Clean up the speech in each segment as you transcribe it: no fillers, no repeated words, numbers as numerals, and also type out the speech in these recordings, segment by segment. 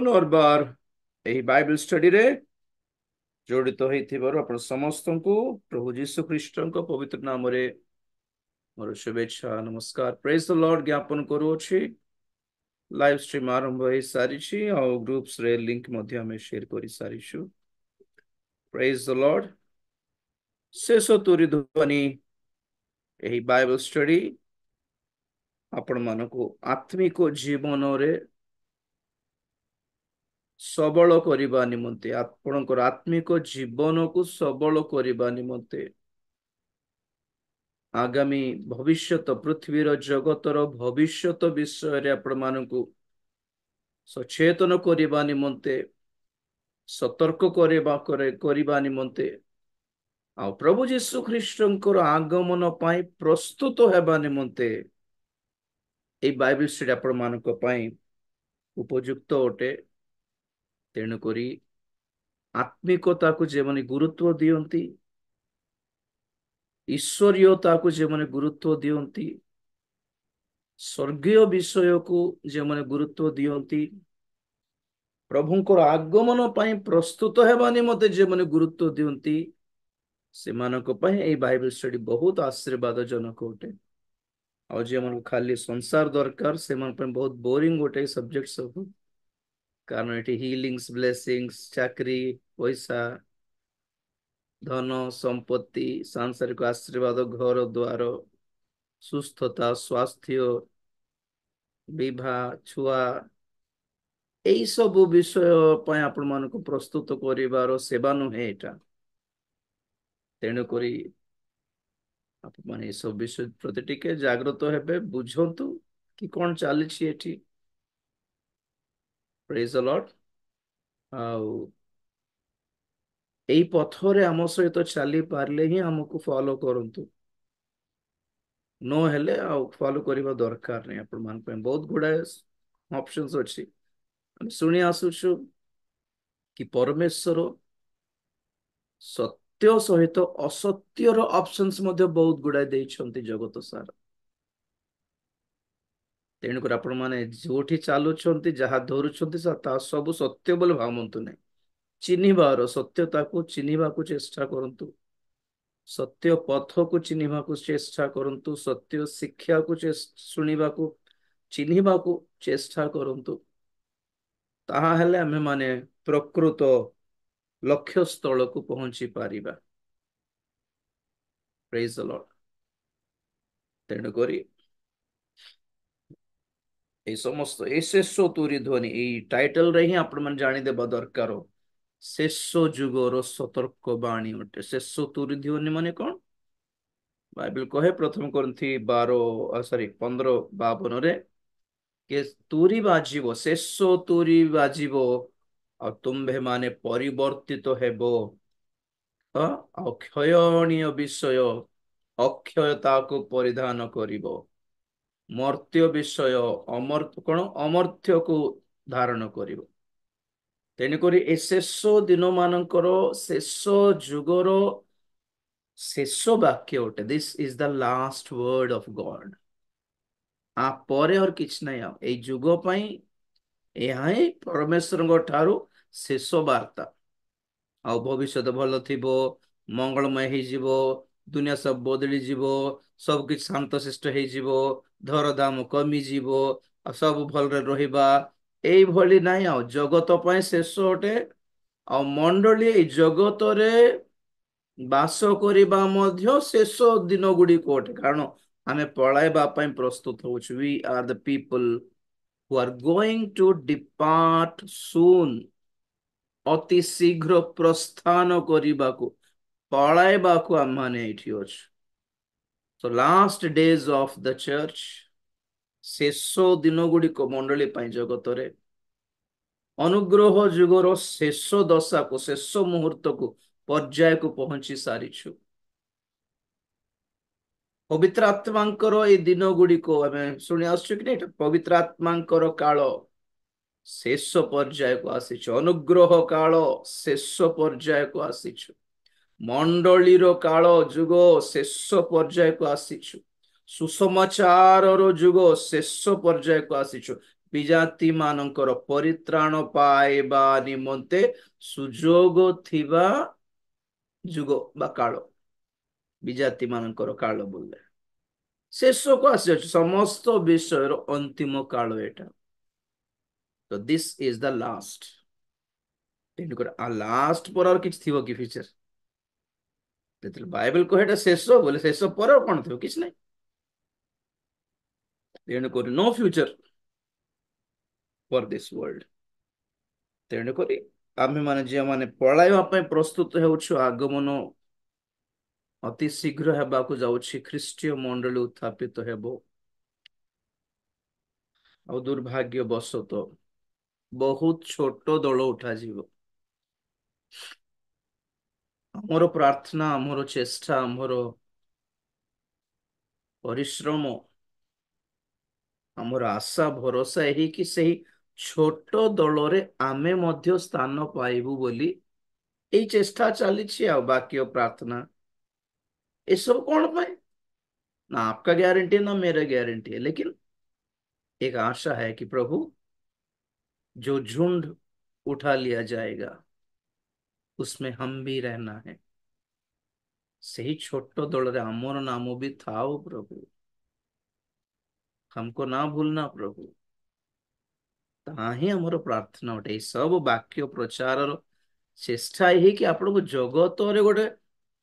पुनर्बार यही Bible study रे जोड़ित होइथिबारु आपण समस्तंकु प्रभु जीशु ख्रीष्टଙ୍କ पवित्र नाम रे मोर शुभेच्छा नमस्कार प्रेज द लॉर्ड ज्ञापन करूछि। लाइव स्ट्रीम आरंभ होई सारिछि और ग्रुप्स रे लिंक मध्ये हमें शेयर करि सारिछु। Praise the Lord. शेष तुरी ध्वनि यही बाइबल स्टडी आपण मानको आत्मिक जीवन रे सबल करिबा निमंते आपणकर आत्मिक जीवन को सबल करिबा निमंते आगामी भविष्यत पृथ्वीर जगतर भविष्यत विषय रे आपण मानकु सचेतन करिबा निमंते सतर्क करिबा निमंते आ प्रभु यीशु ख्रीष्टंकर आगमन पाई प्रस्तुत हेबा निमंते ए बाइबल स्टडी आपण मानक पाई उपयुक्त अटे। तेणु करी आत्मिकता को जेमने गुरुत्व दियंती ईश्वरीयता को जेमने गुरुत्व दियंती स्वर्गीय विषय को जेमने गुरुत्व दियंती प्रभुंकर आगमन पाई प्रस्तुत हेबा निमंते जेमने गुरुत्व दियंती सेमानक पाई ए बाइबल स्टडी बहुत आशीर्वाद जनक अटे। और जेमन खाली संसार दरकार सेमान पाई बहुत बोरिंग गोटे सब्जेक्ट सब कारण एटी हीलिंग्स ब्लेसिंग्स चाकरी पैसा धन संपत्ति सांसारिक आशीर्वाद घर द्वार सुस्थता स्वास्थ्य विवाह छुआ यही सब विषय आपण मान प्रस्तुत कर सेवा नुहे एटा। तेणु करी आपण माने सब विषय प्रति टिके जागृत हेबे बुझंतु कि कौन चली एठी। Praise the Lord. आउ एई पथरे आम सहित चली पारले ही हमको फॉलो करंतु नो हेले आउ फॉलो करबा दरकार नहीं। आपण मान पे बहुत गुडा ऑप्शंस अछि हम सुनी आसुछु कि परमेश्वर सत्य सहित असत्यर ऑप्शंस मध्ये बहुत गुडा देइछंती जगत सारा। तेणुकर आपण माने जोठी चालुछंती जहा धरुछंती ता सब सत्य बोल भावंतु नहीं। चिन्हिबार सत्यता को चिन्हिबा को चेष्टा करंतु सत्य पथ को चिन्हिबा को चेष्टा करंतु सत्य शिक्षा को शुणिबा को चिन्हिबा को चेष्टा करंतु ताहा हेले आमे माने प्रकृत लक्ष्य स्थल को पहुंची पारिबा। Praise the Lord. तेणु करी ए समस्त ए शेष तुरी ध्वनि ए टाइटल रे ही आपण मन जानि देबा दरकार शेष जुगर सतर्क बाणी अटे। शेष तुरी ध्वनि माने कौन बाइबल कहे प्रथम करंथी 15:52 रे के तुरी बाजिबो शेष तुरी बाजिबो आ तुम्भे माने परिवर्तित हेबो अक्षयणीय विषय अक्षयता को परिधान करिबो मर्त्य विषय अमर्त्य कौन अमर्त्य को धारण करिबो। तेणुकरी ए शेष दिन मानकर शेष जुगर शेष वाक्य उठे this is the last word of God आ परे और किछ नहीं आ ए जुग पई एहा ही परमेश्वर ठारू शेष वार्ता आ भविष्य भल थिबो मंगलमय ही जीवो दुनिया सब बदली जीवो सब किछ शांत शिष्ट हे जीवो धर दाम कमी जीवो सब भल रे रहिबा एई भली नाही आ जगत पई शेष ओटे आ मंडली जगत रे बास करिबा मध्य शेष दिन गुडी कोटे कारण आमे पळाइबा पई प्रस्तुत होछु। We are the people who are going to depart soon अति शीघ्र प्रस्थान करिबा को पळाइबा को आम माने एठी अछि। So last days of the church शेष दिन गुडी को मंडली पई जगत रे अनुग्रह जुगर शेष दशा को शेष मुहूर्त को पर्याय को पहुंची सारिछु। पवित्र आत्मांकर ए दिन गुडी को हमें सुनि आसछु कि नहीं पवित्र आत्मांकर काल शेष पर्याय को आसीछु अनुग्रह काल शेष पर्याय को आसीछु मंडलीर काल जुग शेष पर्याय को आसीछु सुसमाचार रो जुग शेष पर्याय को आसीछु ବିଜାତି ମାନଙ୍କର ପରିତ୍ରାଣ ପାଇବା ନିମନ୍ତେ ସୁଯୋଗ ଥିବା ଯୁଗ ବା କାଳ, ବିଜାତି ମାନଙ୍କର କାଳ ବୋଲେ ଶେଷକୁ ଆସିଅଛି, ସମସ୍ତ ବିଷୟର ଅନ୍ତିମ କାଳ ଏଟା। ତ ଦିସ୍ ଇଜ ଦ ଲାଷ୍ଟ। ତେଣୁକରି ଲାଷ୍ଟ ପରେ ଆଉ କିଛି ଥିବ କି ଫ୍ୟୁଚର? ଯେତେବେଳେ ବାଇବେଲ କହେ ଏଟା ଶେଷ ବୋଲେ ଶେଷ ପରେ ଆଉ କଣ ଥିବ? କିଛି ନାହିଁ। ତେଣୁକରି no future for this world. ତେଣୁକରି ଆମେମାନେ ଯେଉଁମାନେ ପଳାଇବା ପାଇଁ ପ୍ରସ୍ତୁତ ହେଉଛୁ, ଆଗମନ ଅତି ଶୀଘ୍ର ହେବାକୁ ଯାଉଛି, ଖ୍ରୀଷ୍ଟୀୟ ମଣ୍ଡଳୀ ଉତ୍ଥାପିତ ହେବ। ଆଉ ଦୁର୍ଭାଗ୍ୟବଶତଃ ବହୁତ ଛୋଟ ଦଳ ଉଠାଯିବ। ଆମର ପ୍ରାର୍ଥନା, ଆମର ଚେଷ୍ଟା, ଆମର ପରିଶ୍ରମ, ଆମର ଆଶା ଭରସା ଏହିକି ସେହି ଛୋଟ ଦଳରେ ଆମେ ମଧ୍ୟ ସ୍ଥାନ ପାଇବୁ ବୋଲି ଏଇ ଚେଷ୍ଟା ଚାଲିଛି। ଆଉ ବାକ୍ୟ ପ୍ରାर्थନା ଏସବୁ कौन पाए? ना आपका गारंटी है ना मेरा गारंटी है, लेकिन एक आशा है कि प्रभु जो झुंड उठा लिया जाएगा उसमें हम भी रहना है। सही छोटो दल आमर नाम भी थाओ प्रभु, हमको ना भूलना प्रभु। ता ही आमर प्रार्थना उठे सब वाक्य प्रचार चेष्टा यही कि आपको जगत गोटे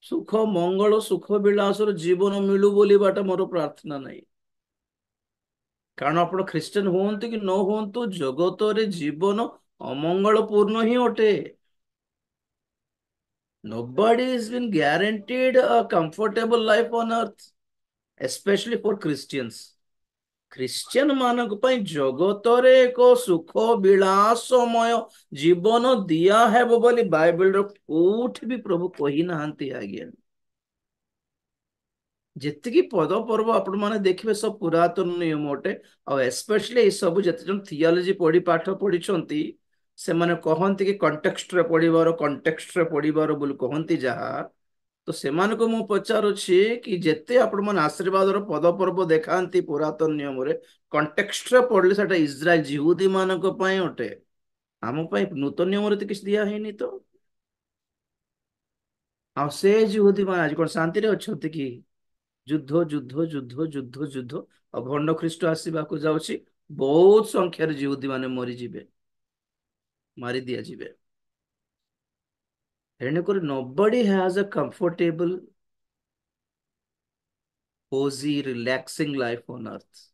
सुख मंगल सुख विलास जीवन मिलू बोली बाटा मोर प्रार्थना नहीं। कारण आप ख्रीस्टान हूँ कि न हूँ, जगत रे जीवन अमंगल पूर्ण ही अटे। Nobody has been guaranteed a comfortable life on earth, especially for Christians. Christian ମାନଙ୍କ ପାଇଁ ଜଗତରେ ଏକ ସୁଖ ବିଳାସମୟ ଜୀବନ ଦିଆ ହେବ ବୋଲି ବାଇବେଲର କୋଉଠି ବି ପ୍ରଭୁ କହି ନାହାନ୍ତି। ଆଜ୍ଞା, ଯେତିକି ପଦ ପର୍ବ ଆପଣ ମାନେ ଦେଖିବେ ସବୁ ପୁରାତନ ନିୟମ ଅଟେ। ଆଉ ଏସ୍ପେଶାଲି ଏଇ ସବୁ ଯେତେ ଜଣ ଥିଓଲୋଜି ପଢି ପାଠ ପଢିଛନ୍ତି ସେମାନେ କହନ୍ତି କି କଣ୍ଟେକ୍ସଟରେ ପଢିବାର ବୋଲି କହନ୍ତି ଯାହା। ତ ସେମାନଙ୍କୁ ମୁଁ ପଚାରୁଛି କି ଯେତେ ଆପଣ ମାନେ ଆଶୀର୍ବାଦର ପଦ ପର୍ବ ଦେଖାନ୍ତି ପୁରାତନ ନିୟମରେ, କଣ୍ଟେକ୍ସଟରେ ପଢିଲେ ସେଟା ଇସ୍ରାଏଲ ଜିହୁଦୀ ମାନଙ୍କ ପାଇଁ ଅଟେ। ଆମ ପାଇଁ ନୂତନ ନିୟମରେ ତ କିଛି ଦିଆ ହେଇନି। ତ ଆଉ ସେ ଜିହୁଦୀ ମାନେ ଆଜି କଣ ଶାନ୍ତିରେ ଅଛନ୍ତି କି? ଯୁଦ୍ଧ ଯୁଦ୍ଧ ଯୁଦ୍ଧ ଯୁଦ୍ଧ ଯୁଦ୍ଧ। ଆଉ ଭଣ୍ଡ ଖ୍ରୀଷ୍ଟ ଆସିବାକୁ ଯାଉଛି, ବହୁତ ସଂଖ୍ୟାରେ ଜିହୁଦୀ ମାନେ ମରିଯିବେ, ମାରି ଦିଆଯିବେ। ତେଣୁକରି nobody has a comfortable cozy relaxing life on earth।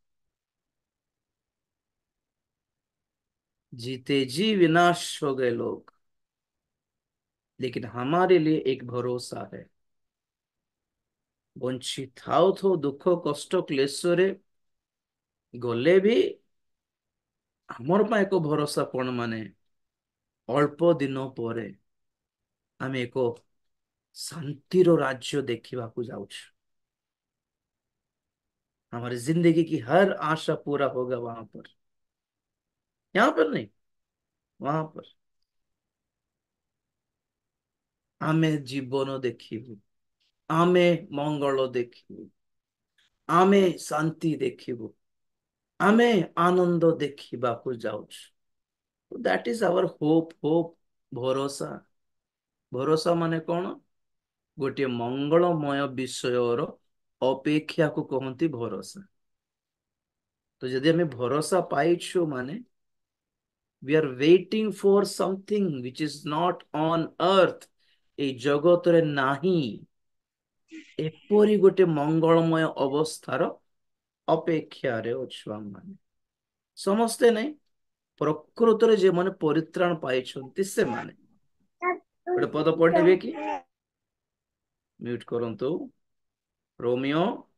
जीते जी विनाश हो गए लोग, लेकिन हमारे लिए एक भरोसा है। बंची थाओ थो दुख कष्ट क्लेशरे गले भी आमर पा एक भरोसा कौन माने अल्प दिन पर आम एक शांतिर राज्य देखा जाऊँ। हमारी जिंदगी की हर आशा पूरा होगा वहां पर, यहाँ पर नहीं, वहां पर आमे जीवन देखिबू, आमे मंगल देखिबू, आमे शांति देखिबू, आमे आनंद देखा जाऊँ। That is our hope. Hope भरोसा। भरोसा माने कौन? गोटे मंगलमय विषयर अपेक्षा को कहती भरोसा। तो जदि आम भरोसा पाइछु माने we are waiting for something which is not on earth. ए जगत रे नाही एपरी गोटे मंगलमय अवस्थार अपेक्षा रे अछु आम माने। समस्ते नहीं, प्रकृत रे जे माने परित्राण पाइछन्ति से माने। गोटे पद पढ़िबे कि? म्यूट करंतु। रोमियो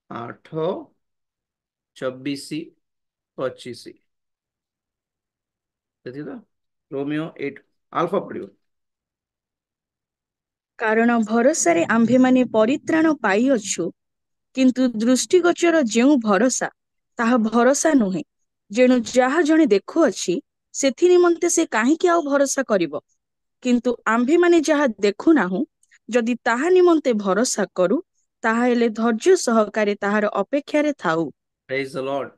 8:24-25। रोमियो 8 अल्फा पढ़ियो। कारण भरोसारे आम्भेमाने परित्राण पाइअछु, किंतु दृष्टिगोचर जेउ भरोसा ताहा भरोसा नुहे। जेणु जाहा जणे देखुअछि सेथि निमंते से काहीकि आउ भरोसा करिब। किंतु आम्भेमाने जाहा देखु नाहु, जदि ताहा निमंते भरोसा करू, ताहा हेले धैर्य सहकारे ताहार अपेक्षारे थाउ। Praise the Lord.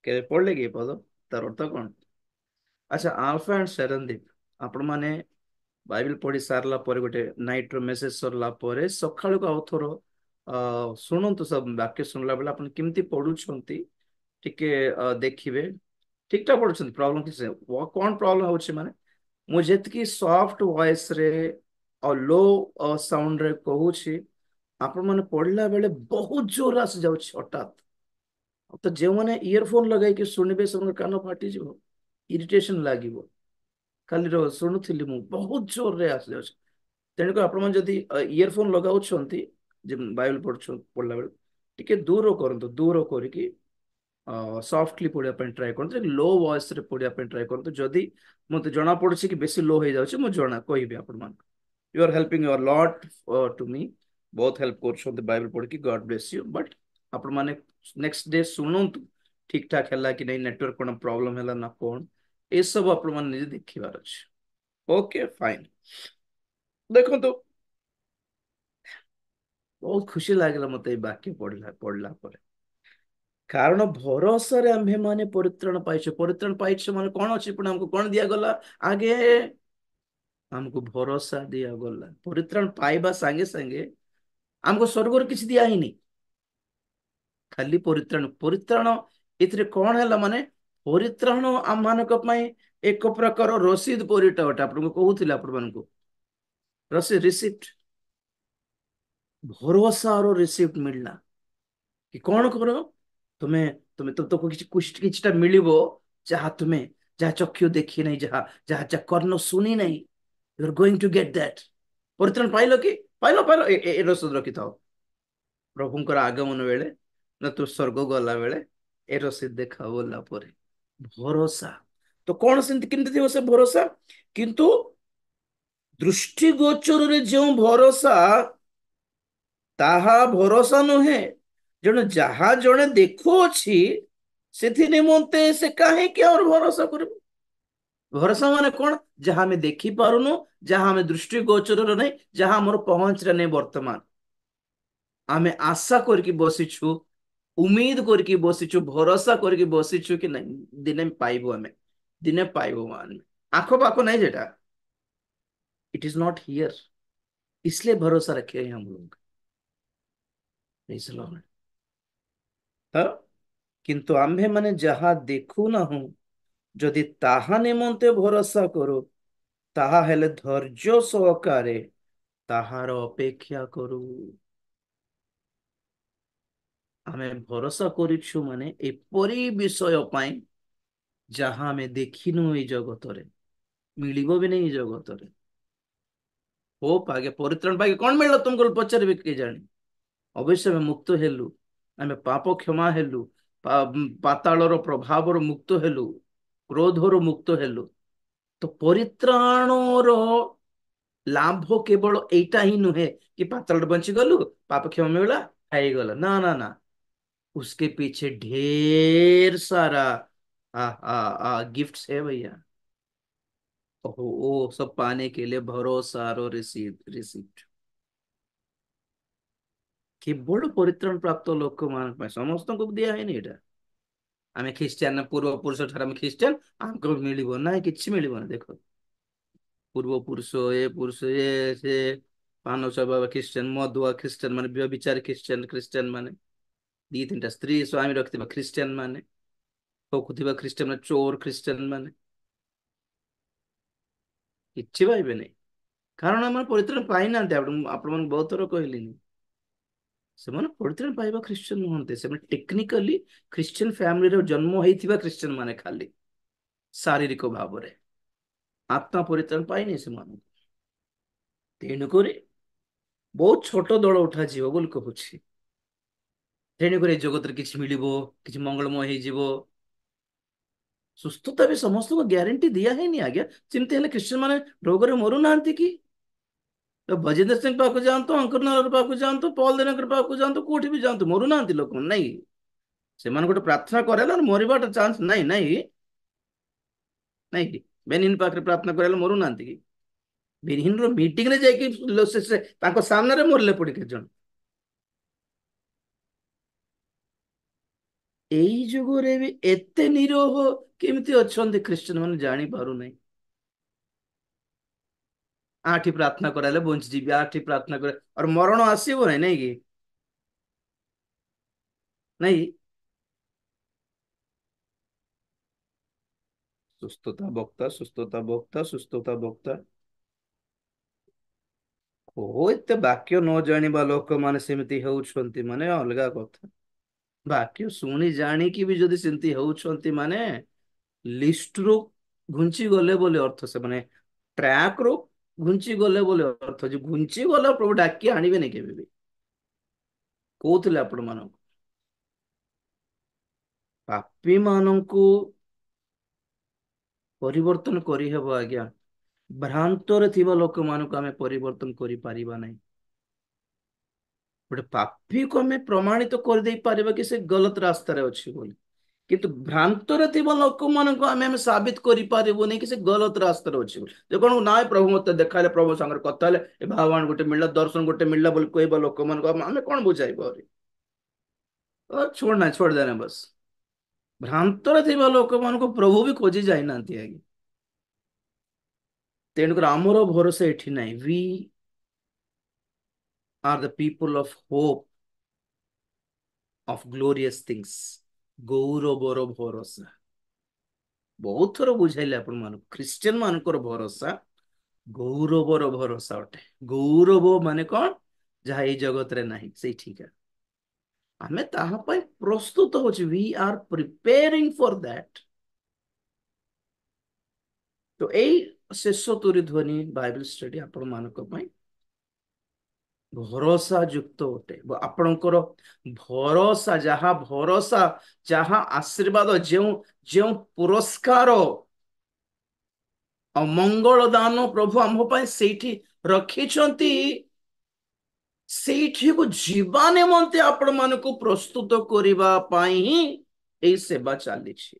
କେବେ ପଢିଲେ କି ଏ ପଦ? ତାର ଅର୍ଥ କଣ? ଆଚ୍ଛା, ଆଲଫା ଆଣ୍ଡ ସେରେନ୍ଦୀପ, ଆପଣ ମାନେ ବାଇବେଲ ପଢି ସାରିଲା ପରେ ଗୋଟେ ନାଇଟ ର ମେସେଜ ସରିଲା ପରେ ସକାଳକୁ ଆଉ ଥର ଶୁଣନ୍ତୁ, ସବୁ ବାକ୍ୟ ଶୁଣିଲା ବେଳେ ଆପଣ କେମିତି ପଢୁଛନ୍ତି ଟିକେ ଦେଖିବେ ଠିକ ଠାକ ପଢୁଛନ୍ତି, ପ୍ରୋବ୍ଲେମ କିଛି ନାହିଁ। କଣ ପ୍ରୋବ୍ଲେମ ହଉଛି ମାନେ ମୁଁ ଯେତିକି ସଫ୍ଟ ଭଏସ ରେ ଆଉ ଲୋ ସାଉଣ୍ଡ ରେ କହୁଛି, ଆପଣ ମାନେ ପଢିଲା ବେଳେ ବହୁତ ଜୋର ଆସି ଯାଉଛି ହଠାତ୍। ତ ଯେଉଁମାନେ ଇୟରଫୋନ ଲଗାଇକି ଶୁଣିବେ ସେମାନଙ୍କ କାନ ଫାଟିଯିବ, ଇରିଟେସନ ଲାଗିବ। କାଲିର ଶୁଣୁଥିଲି ମୁଁ, ବହୁତ ଜୋରରେ ଆସିଯାଉଛି। ତେଣୁକରି ଆପଣମାନେ ଯଦି ଇୟରଫୋନ ଲଗାଉଛନ୍ତି ଯେ ବାଇବେଲ ପଢିଲା ବେଳେ ଟିକେ ଦୂର କରନ୍ତୁ, ଦୂର କରିକି ସଫ୍ଟଲି ପଢିବା ପାଇଁ ଟ୍ରାଏ କରନ୍ତୁ, ଲୋ ଭଏସ ରେ ପଢିବା ପାଇଁ ଟ୍ରାଏ କରନ୍ତୁ। ଯଦି ମତେ ଜଣା ପଡୁଛି କି ବେଶୀ ଲୋ ହେଇଯାଉଛି, ମୁଁ କହିବି ଆପଣମାନଙ୍କୁ। You are helping your lot to me, ବହୁତ ହେଲ୍ପ କରୁଛନ୍ତି ବାଇବେଲ ପଢିକି, ଗଡ୍ ବ୍ଲେସ୍ ୟୁ। ବଟ୍ ଆପଣମାନେ ନେକ୍ସଟ ଡେ ଶୁଣନ୍ତୁ ଠିକ ଠାକ ହେଲା କି ନାଇଁ, ନେଟୱାର୍କ କଣ ପ୍ରୋବ୍ଲେମ ହେଲା ନା କଣ, ଏସବୁ ଆପଣମାନେ ନିଜେ ଦେଖିବାର ଅଛି। Okay fine. ଦେଖନ୍ତୁ, ବହୁତ ଖୁସି ଲାଗିଲା ମତେ ଏଇ ବାକ୍ୟ ପଢିଲା ପରେ। କାରଣ ଭରସାରେ ଆମ୍ଭେମାନେ ପରିତ୍ରାଣ ପାଇଛୁ। ପରିତ୍ରାଣ ପାଇଛୁ ମାନେ କଣ ଅଛି? ପୁଣି ଆମକୁ କଣ ଦିଆଗଲା? ଆଗେ ଆମକୁ ଭରସା ଦିଆଗଲା। ପରିତ୍ରାଣ ପାଇବା ସାଙ୍ଗେ ସାଙ୍ଗେ ଆମକୁ ସ୍ୱର୍ଗରୁ କିଛି ଦିଆ ହେଇନି, ଖାଲି ପରିତ୍ରାଣ। ପରିତ୍ରାଣ ଏଥିରେ କଣ ହେଲା ମାନେ ପରିତ୍ରାଣ ଆମମାନଙ୍କ ପାଇଁ ଏକ ପ୍ରକାର ରସିଦ ପରିଟା ଅଟେ। ଆପଣଙ୍କୁ କହୁଥିଲେ ଆପଣମାନଙ୍କୁ, ରସିଦ, ରିସିପ୍ଟ, ଭରସାର ରିସିପ୍ଟ ମିଳିଲା। କି କଣ କର ତୁମେ, ତୁମକୁ କିଛିଟା ମିଳିବ, ଯାହା ତୁମେ, ଯାହା ଚକ୍ଷୁ ଦେଖି ନାହିଁ, ଯାହା ଯାହା ଯାହା କର୍ଣ୍ଣ ଶୁଣି ନାହିଁ, you are going to get that. ପରିତ୍ରାଣ ପାଇଲ କି? ପାଇଲ ପାଇଲ, ଏ ରସିଦ ରଖିଥାଅ। ପ୍ରଭୁଙ୍କର ଆଗମନ ବେଳେ ନା ତୁ ସ୍ୱର୍ଗ ଗଲା ବେଳେ ଏ ରସିଦ ଦେଖା ଗଲା ପରେ। ଭରସା ତ କଣ, ସେମିତି କେମିତି ଥିବ ସେ ଭରସା? କିନ୍ତୁ ଦୃଷ୍ଟିଗୋଚରରେ ଯେଉଁ ଭରସା, ତାହା ଭରସା ନୁହେଁ। ଜଣେ ଯାହା ଜଣେ ଦେଖୁଅଛି ସେଥି ନିମନ୍ତେ ସେ କାହିଁକି ଆଉ ଭରସା କରିବ? ଭରସା ମାନେ କଣ? ଯାହା ଆମେ ଦେଖିପାରୁନୁ, ଯାହା ଆମେ ଦୃଷ୍ଟିଗୋଚରରେ ନାହିଁ, ଯାହା ଆମର ପହଞ୍ଚରେ ନାହିଁ ବର୍ତ୍ତମାନ, ଆମେ ଆଶା କରିକି ବସିଛୁ, ଉମିଦ କରିକି ବସିଛୁ, ଭରସା କରିକି ବସିଛୁ କି ନାଇଁ ଦିନେ ପାଇବୁ, ଆମେ ଦିନେ ପାଇବୁ। ମାନେ ଆଖପାଖ नहीं जेटा, इट इज नॉट हियर, इसलिए भरोसा रखे हैं हम लोग। Praise the Lord। ହଁ, କିନ୍ତୁ ଆମ୍ଭେ ମାନେ ଯାହା ଦେଖୁନାହୁଁ, ଯଦି ତାହା ନିମନ୍ତେ ଭରସା କରୁ, ତାହା ହେଲେ ଧୈର୍ଯ୍ୟ ସହକାରେ ତାହାର ଅପେକ୍ଷା କରୁ। ଆମେ ଭରସା କରିଛୁ ମାନେ ଏପରି ବିଷୟ ପାଇଁ ଯାହା ଆମେ ଦେଖିନୁ ଏଇ ଜଗତରେ, ମିଳିବ ବି ନାହିଁ ଏଇ ଜଗତରେ। ହୋପ ଆଗେ ପରିତ୍ରାଣ ପାଇକି କଣ ମିଳିଲା ତୁମକୁ ପଚାରିବେ କିଏ ଜାଣି? ଅବଶ୍ୟ ଆମେ ମୁକ୍ତ ହେଲୁ, ଆମେ ପାପ କ୍ଷମା ହେଲୁ, ପାତାଳର ପ୍ରଭାବରୁ ମୁକ୍ତ ହେଲୁ, କ୍ରୋଧରୁ ମୁକ୍ତ ହେଲୁ। ତ ପରିତ୍ରାଣର ଲାଭ କେବଳ ଏଇଟା ହିଁ ନୁହେଁ कि पाताल बंची गलु, पाप क्षमा मिला, ହେଇଗଲା। ना ना ना, उसके पीछे ढेर सारा गिफ्ट्स है भैया। वो सब पाने के लिए भरोसा और रिसीप्ट केवल परित्राण प्राप्त लोक मान समस्त को दिया है एटा। आम ख्रीस्टियान पूर्व पुरुष ठार आम ख्रीस्टियान, आमको मिल ना कि मिलना। देख, पूर्व पुरुष ए पुरुष ए से पान स्वभाव ख्रीस्टियान, मधुआ ख्रीस्टियान मान, व्यभिचार ख्रीस्टियान, ख्रीस्टियान मान दी तीन स्त्री स्वामी रखिथिबा ख्रीस्टियान मान, ठकुथिबा ख्रीस्टियान मान, चोर ख्रीस्टियान मान किछि पाइबे नहीं। कारण आम परित्राण पाई ना, आपण बहुत थर कहलिनी, से परित्राण पाइबा ख्रीस्टियान नुहंते, से टेक्निकली ख्रीस्टियान फैमिली जन्म होइथिबा ख्रीस्टियान माने खाली शारीरिक भाव में, आत्मा परित्राण पाइनी से मान। तेणुक बहुत छोट दल उठा बोली कहूँ। तेणुक जगत किसी मिल, कि मंगलमय हो, सुस्थता भी समस्त को ग्यारंटी दिया है नहीं आज्ञा। चिंता है ख्रीस्टियान माने रोग रे मरु ना कि, तो भजेंद्र सिंह पाक जातु, अंकुर नारायण पाक जातु, पॉल देनकर पाक जातु, कोठी भी जातु, मरु ना लोक नहीं। से गोटे प्रार्थना करेला मरवार चांस नहीं नहीं नहीं। बेनिन पाखे प्रार्थना करेला मरु ना कि, बेनिन मीटिंग रे जाके सामने मरले पड़ी के जन। ଏଇ ଯୁଗରେ ବି ଏତେ ନିରୋହ କେମିତି ଅଛନ୍ତି ଖ୍ରୀଷ୍ଟିଆନ ମାନେ ଜାଣି ପାରୁନାହିଁ। ଆଠି ପ୍ରାର୍ଥନା କରାଇଲେ ବଞ୍ଚିଯିବି, ଆଠି ପ୍ରାର୍ଥନା କରେ ଆଉ ମରଣ ଆସିବ ନାହିଁ, ନାଇଁ କି? ନାଇଁ, ସୁସ୍ଥତା ବକ୍ତା, ସୁସ୍ଥତା ବକ୍ତା, ସୁସ୍ଥତା ବକ୍ତା। ଓ ଏତେ ବାକ୍ୟ ନ ଜାଣିବା ଲୋକମାନେ ସେମିତି ହେଉଛନ୍ତି ମାନେ ଅଲଗା କଥା। ବାକ୍ୟ ଶୁଣି ଜାଣିକି ବି ଯଦି ସେମିତି ହେଉଛନ୍ତି ମାନେ ଲିଷ୍ଟରୁ ଘୁଞ୍ଚି ଗଲେ ବୋଲି ଅର୍ଥ। ସେମାନେ ଟ୍ରାକ ରୁ ଘୁଞ୍ଚି ଗଲେ ବୋଲି ଅର୍ଥ। ଯେ ଘୁଞ୍ଚି ଗଲା ପ୍ରଭୁ ଡାକି ଆଣିବେନି କେବେ ବି। କହୁଥିଲେ ଆପଣ ମାନଙ୍କୁ ପାପୀ ମାନଙ୍କୁ ପରିବର୍ତ୍ତନ କରିହେବ ଆଜ୍ଞା, ଭ୍ରାନ୍ତରେ ଥିବା ଲୋକମାନଙ୍କୁ ଆମେ ପରିବର୍ତ୍ତନ କରିପାରିବା ନାହିଁ। ଗୋଟେ ପାପୀକୁ ଆମେ ପ୍ରମାଣିତ କରିଦେଇ ପାରିବା କି ସେ ଗଲତ ରାସ୍ତାରେ ଅଛି ବୋଲି, କିନ୍ତୁ ଭ୍ରାନ୍ତରେ ଥିବା ଲୋକମାନଙ୍କୁ ଆମେ ସାବିତ କରିପାରିବୁନି କି ସେ ଗଲତ ରାସ୍ତାରେ ଅଛି ବୋଲି। ଯେ କଣ ନାଇଁ ପ୍ରଭୁ ମତେ ଦେଖାଇଲେ, ପ୍ରଭୁ ସାଙ୍ଗରେ କଥା ହେଲେ, ଏ ଭଗବାନ ଗୋଟେ ମିଳିଲା, ଦର୍ଶନ ଗୋଟେ ମିଳିଲା ବୋଲି କହିବା ଲୋକମାନଙ୍କୁ ଆମେ କଣ ବୁଝାଇବ? ଛୋड़ ନା ଛୋड़ ଦେନା ବସ। ଭ୍ରାନ୍ତରେ ଥିବା ଲୋକମାନଙ୍କୁ ପ୍ରଭୁ ବି ଖୋଜି ଯାଇନାହାନ୍ତି ଆଜ୍ଞା। ତେଣୁକରି ଆମର ଭରସା ଏଠି ନାହିଁ। We are the people of hope of glorious things. गौरवर भरोसा बहुत थर बुझाइले आपण ମାନଙ୍କୁ, ଖ୍ରୀଷ୍ଟିଆନ ମାନଙ୍କର ଭରସା ଗୌରବର ଭରସା ଅଟେ। ଗୌରବ ମାନେ କଣ? ଯାହା ଏଇ ଜଗତରେ ନାହିଁ ସେଇଠିକା। ଆମେ ତାହା ପାଇଁ ପ୍ରସ୍ତୁତ ହଉଛୁ। We are preparing for that. ତ ଏଇ ଶେଷ ତୁରି ଧ୍ୱନି ବାଇବଲ ଷ୍ଟଡି ଆପଣ ମାନଙ୍କ ପାଇଁ ଭରସା ଯୁକ୍ତ ଅଟେ। ଆପଣଙ୍କର ଭରସା, ଯାହା ଭରସା, ଯାହା ଆଶୀର୍ବାଦ, ଯେଉଁ ଯେଉଁ ପୁରସ୍କାର ଆଉ ମଙ୍ଗଳ ଦାନ ପ୍ରଭୁ ଆମ ପାଇଁ ସେଇଠି ରଖିଛନ୍ତି, ସେଇଠିକୁ ଯିବା ନିମନ୍ତେ ଆପଣ ମାନଙ୍କୁ ପ୍ରସ୍ତୁତ କରିବା ପାଇଁ ହିଁ ଏଇ ସେବା ଚାଲିଛି।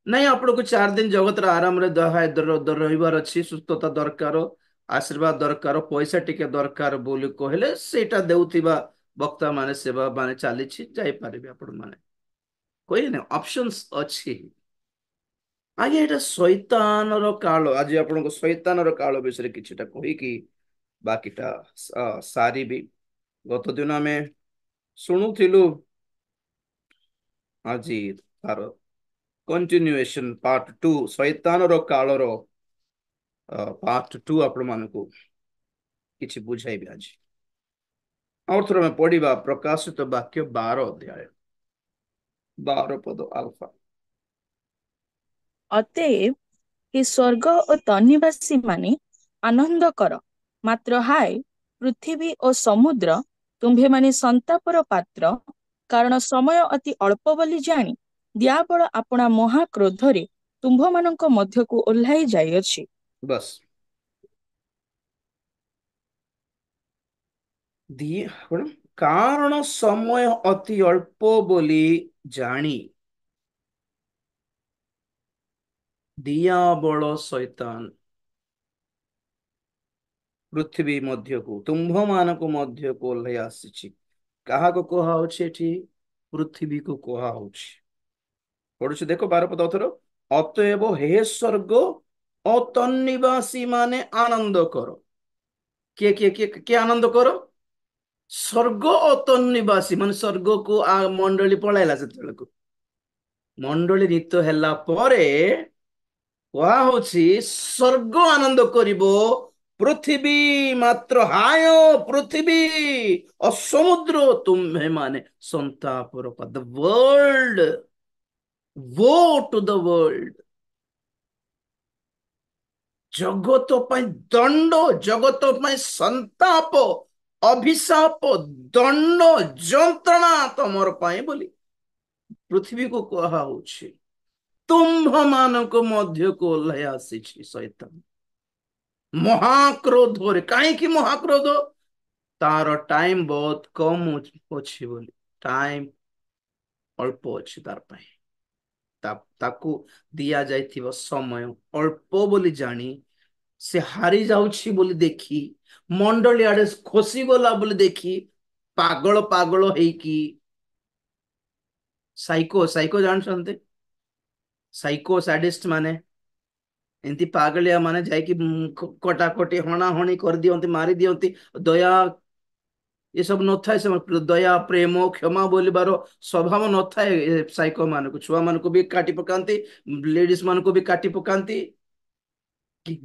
ନାଇଁ ଆପଣଙ୍କୁ 4 ଦିନ ଜଗତର ଆରାମରେ ରହିବାର ଅଛି, ସୁସ୍ଥତା ଦରକାର, ଆଶୀର୍ବାଦ ଦରକାର, ପଇସା ଟିକେ ଦରକାର ବୋଲି କହିଲେ ସେଇଟା ଦେଉଥିବା ବକ୍ତା ମାନେ, ସେବା ମାନେ ଚାଲିଛି, ଯାଇପାରିବେ ଆପଣ ମାନେ। କହିଲେ ଅପସନ୍ସ ଅଛି ଆଜ୍ଞା। ଏଇଟା ଶୈତାନର କାଳ। ଆଜି ଆପଣଙ୍କ ଶୈତାନର କାଳ ବିଷୟରେ କିଛିଟା କହିକି ବାକିଟା ସାରିବି। ଗତ ଦିନ ଆମେ ଶୁଣୁଥିଲୁ, ଆଜି ତାର କଣ୍ଟିନ୍ୟୁଏସନ ପାର୍ଟ 2, ଶୈତାନର କାଳର ପାର୍ଟ 2 ଆପଣ ମାନଙ୍କୁ କିଛି ବୁଝାଇବି ଆଜି। ଆଉ ଥରେ ଆମେ ପଢିବା ପ୍ରକାଶିତ ବାକ୍ୟ 12 ଅଧ୍ୟାୟ 12 ପଦ ଆଲଫା। ଅତଏବ हे ସ୍ୱର୍ଗ ଓ ତନ୍ନିବାସୀ ମାନେ ଆନନ୍ଦ କର, ମାତ୍ର ହାୟ ପୃଥିବୀ ଓ ସମୁଦ୍ର, ତୁମ୍ଭେମାନେ ସନ୍ତାପର ପାତ୍ର, କାରଣ ସମୟ ଅତି ଅଳ୍ପ ବୋଲି ଜାଣି ଦିଆବଳ ଆପଣା ମହାକ୍ରୋଧରେ ତୁମ୍ଭମାନଙ୍କ ମଧ୍ୟକୁ ଓହ୍ଲାଇ ଯାଇଅଛି। ବସ୍ ଦିଏ କଣ? କାରଣ ସମୟ ଅତି ଅଳ୍ପ ବୋଲି ଜାଣି ଦିଆବଳ ଶୈତାନ ପୃଥିବୀ ମଧ୍ୟକୁ, ତୁମ୍ଭ ମାନଙ୍କୁ ମଧ୍ୟକୁ ଓହ୍ଲାଇ ଆସିଛି। କାହାକୁ କୁହାହଉଛି ଏଠି? ପୃଥିବୀକୁ କୁହାହଉଛି। ପଢୁଛି ଦେଖ 12 ପଦ ଅଥର। ଅତଏବ ହେ ସ୍ୱର୍ଗ ଓ ତନ୍ନିବାସୀ ମାନେ ଆନନ୍ଦ କର। କିଏ କିଏ କିଏ କିଏ ଆନନ୍ଦ କର? ସ୍ୱର୍ଗ ଓ ତନ୍ନିବାସୀ ମାନେ ସ୍ୱର୍ଗକୁ ମଣ୍ଡଳୀ ପଳାଇଲା। ସେତେବେଳକୁ ମଣ୍ଡଳୀ ରିତ ହେଲା ପରେ କୁହା ହଉଛି ସ୍ୱର୍ଗ ଆନନ୍ଦ କରିବ, ପୃଥିବୀ ମାତ୍ର ହାୟ ପୃଥିବୀ ଓ ସମୁଦ୍ର ତୁମ୍ଭେ ମାନେ ସନ୍ତାପର ପା। The world, wo to the world। ଜଗତ ପାଇଁ ଦଣ୍ଡ, ଜଗତ ପାଇଁ ସନ୍ତାପ, ଅଭିଶାପ, ଦଣ୍ଡ, ଯନ୍ତ୍ରଣା ତମର ପାଇଁ ବୋଲି ପୃଥିବୀକୁ କୁହାହଉଛି। ତୁମ୍ଭ ମାନଙ୍କ ମଧ୍ୟକୁ ଓହ୍ଲାଇ ଆସିଛି ଶୈତାନ ମହାକ୍ରୋଧରେ। କାହିଁକି ମହାକ୍ରୋଧ? ତାର ଟାଇମ ବହୁତ କମ ଅଛି ବୋଲି। ଟାଇମ ଅଳ୍ପ ଅଛି ତାର ପାଇଁ। ତାକୁ ଦିଆଯାଇଥିବା ସମୟ ଅଳ୍ପ ବୋଲି ଜାଣି ସେ ହାରି ଯାଉଛି ବୋଲି ଦେଖି, ମଣ୍ଡଳୀ ଆଡେ ଖସିଗଲା ବୋଲି ଦେଖି ପାଗଳ ପାଗଳ ହେଇକି ସାଇକୋ ସାଇକୋ ଜାଣିଛନ୍ତି? ସାଇକୋ ସାଡିଷ୍ଟ ମାନେ ଏମିତି ପାଗଳିଆ ମାନେ ଯାଇକି କଟାକଟି ହଣାହଣି କରିଦିଅନ୍ତି, ମାରି ଦିଅନ୍ତି। ଦୟା ଏସବୁ ନଥାଏ ସେମାନେ, ଦୟା ପ୍ରେମ କ୍ଷମା ବୋଲିବାର ସ୍ୱଭାବ ନଥାଏ ସାଇକୋ ମାନଙ୍କୁ। ଛୁଆ ମାନଙ୍କୁ ବି କାଟି ପକାନ୍ତି, ଲେଡିଜ ମାନଙ୍କୁ ବି କାଟି ପକାନ୍ତି।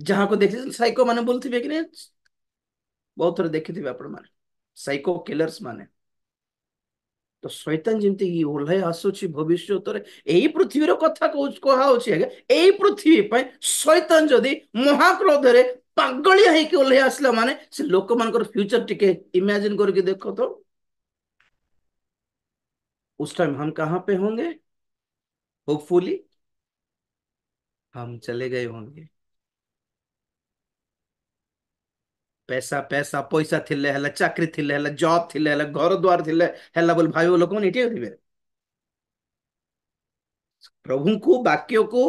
ଯାହାକୁ ଦେଖିଛନ୍ତି ସାଇକୋ ମାନେ ବୋଲୁଥିବେ କି ନାଇଁ, ବହୁତ ଥର ଦେଖିଥିବେ ଆପଣ ମାନେ, ସାଇକୋ କିଲର୍ସ ମାନେ। ତ ଶୈତାନ ଯେମିତି ଓହ୍ଲାଇ ଆସୁଛି ଭବିଷ୍ୟତରେ, ଏଇ ପୃଥିବୀର କଥା କୁହାହଉଛି ଆଜ୍ଞା, ଏଇ ପୃଥିବୀ ପାଇଁ ଶୈତାନ ଯଦି ମହାକ୍ରୋଧରେ ପାଗଳିଆ ହେଇକି ଓହ୍ଲାଇ ଆସିଲା ମାନେ, ସେ ଲୋକମାନଙ୍କର ଫ୍ୟୁଚର ଟିକେ ଇମାଜିନ କରିକି ଦେଖ ତ, उस टाइम हम कहाँ पे होंगे? होपफुली हम चले गए होंगे। पैसा पैसा पैसा थिले हेला, चाकरी थिले हेला, जॉब थिले हेला, घर द्वार थिले हेला बोल भाई लोक मैंने एटी थे प्रभु को वाक्य को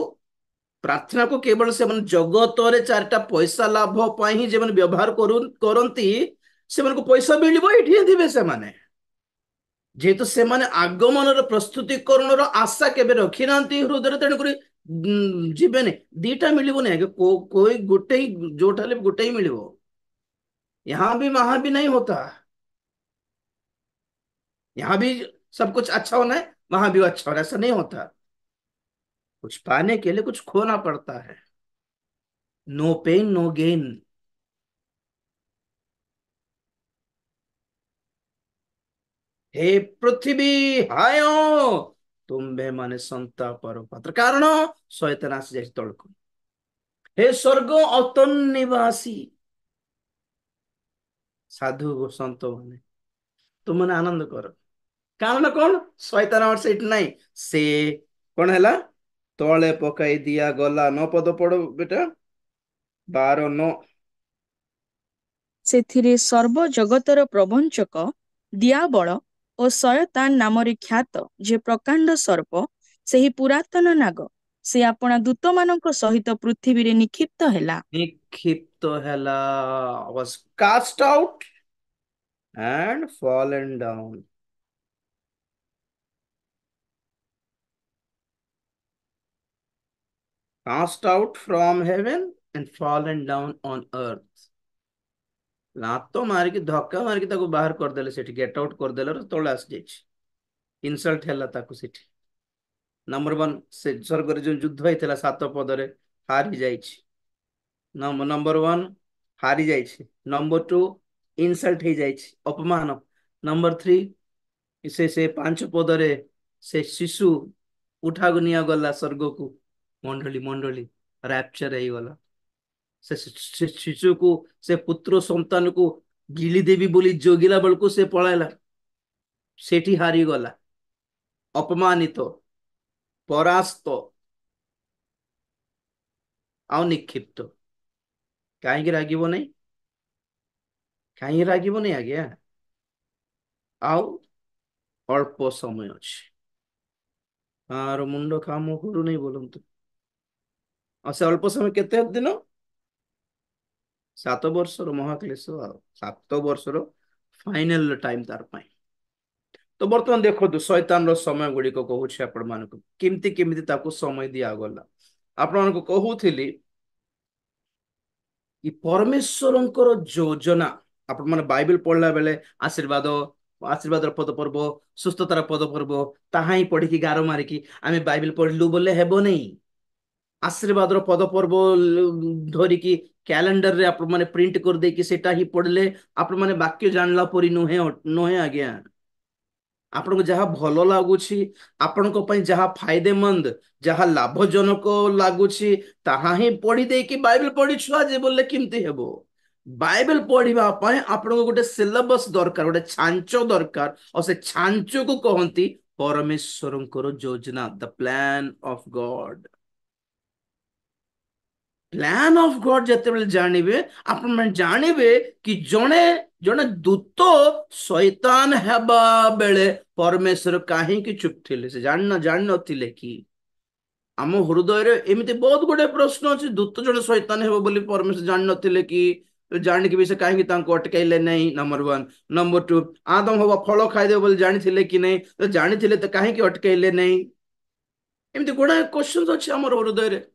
प्रार्थना को केवल से मन जगत रे चारटा पैसा लाभ पाई ही जेमन व्यवहार करंती, से मन को पैसा मिलिबो एठी दिबे से माने, जेहेतु से माने आगमन प्रस्तुतिकरण आशा केबे रखी नांती हृदय, तेणु करी जीवेने दीटा मिलिबो नै, कोई गोटे ही जोठाले गोटे ही मिलिबो। यहां भी वहां भी नहीं होता, यहां भी सब कुछ अच्छा होना है, वहां भी अच्छा होना है, ऐसा नहीं होता। कुछ पाने के लिए कुछ खोना पड़ता है। No pain no gain. हे पृथ्वी हाय तुम्भे माने संतापर पात्र, कारण शैतान आसी जाए तलक। हे स्वर्ग अतन निवासी साधु संत माने, तुम मैंने आनंद कर, कारण कौन? शैतान और सेठ नहीं, से कौन है? तले पकाई दिया गला, न पद पढ़ो बेटा, 12 9। ସେଥିରେ ସର୍ବ ଜଗତର ପ୍ରବଞ୍ଚକ ଦିଆବଳ ଓ ଶୟତାନ ନାମରେ ଖ୍ୟାତ ଯେ ପ୍ରକାଣ୍ଡ ସର୍ପ, ସେହି ପୁରାତନ ନାଗ, ସେ ଆପଣା ଦୂତମାନଙ୍କ ସହିତ ପୃଥିବୀରେ ନିକ୍ଷିପ୍ତ ହେଲା। निक्षिप्त हेला, was cast out and fallen down, cast out from heaven and fallen down on earth। लात मारिकी धक्का मारिकी ताको बाहर करदेले, सेठी गेट आउट करदेले, तले आसी जाइछि, इनसल्ट हैला ताको सेठी। नंबर 1 से स्वर्ग जो युद्ध होइथिला 7 पदरे हारी जाइछि, नंबर 1 हारी जाइछि, नंबर 2 इनसल्ट हो जाइछि, अपमान। नंबर 3 से 5 पदरे से शिशु उठा निया गला स्वर्ग को, मंडली मंडली रैप्चर हो गला। से शिशु को, से पुत्र संतान को गिली देवी बोली जोगिला बेलू से पलायला, सेठी हारी गला, अपमानित, परास्त आउ निक्षिप्त। कहीं रागिब नहीं, कहीं रागिब नहीं आज्ञा, आउ अल्प समय अच्छे, आर मुंड काम करू नहीं बोलतु। और से अल्प समय केते दिन? 7 वर्षर महाक्लेश, 7 वर्षर फाइनल टाइम तार पाई। तो बर्तमान देखो शैतान समय गुड़िक कहूँ आपण मान केमती केमती ताको समय दिया गला। आपण मान कहूली कि परमेश्वरंकर योजना, आपण माने बाइबल पढ़ला बेले आशीर्वाद, आशीर्वाद पद पर्व, सुस्थतार पद पर्व ताहा ही पढ़ी गार मारिकी आमे बाइबल पढ़लु बोले हेबो नहीं। आशीर्वाद पद पर्व धरिकी कैलेंडर रे आपण माने प्रिंट कर दे कि सेटा ही पढ़ले आपण माने वाक्य जानला परी नुहे नुहे आज्ञा। आपको जहाँ भल लगुच, आपण जहाँ फायदेमंद, जहाँ लाभजनक लगुच, ताहा ही पढ़ी दे कि बाइबल पढ़ी छुआ जे बोले किमती हेबो। बाइबल पढ़िबा पय आपनको गोटे सिलेबस दरकार, गोटे छांच दरकार, और से छांच को कहंती परमेश्वरंकर योजना, the plan of God. Plan of God जिते जानवे आपण जानवे कि जड़े जड़े दूत शैतान हेबा बेले परमेश्वर कहीं चुप थे, से जान नथिले कि आम हृदय एमती बहुत गुड़े प्रश्न अच्छे, दूत जड़े शैतान हेबो बोली परमेश्वर जान नथिले कि? तो जानिक भी से कहीं अटकैले नहीं, नंबर वन। नंबर टू, आदम हवा फल खाइदेव बोली जानी कि नहीं, तो जानी तो कहीं अटकैले नहीं। एमती गुड़ाए क्वेश्चन अच्छे आम हृदय।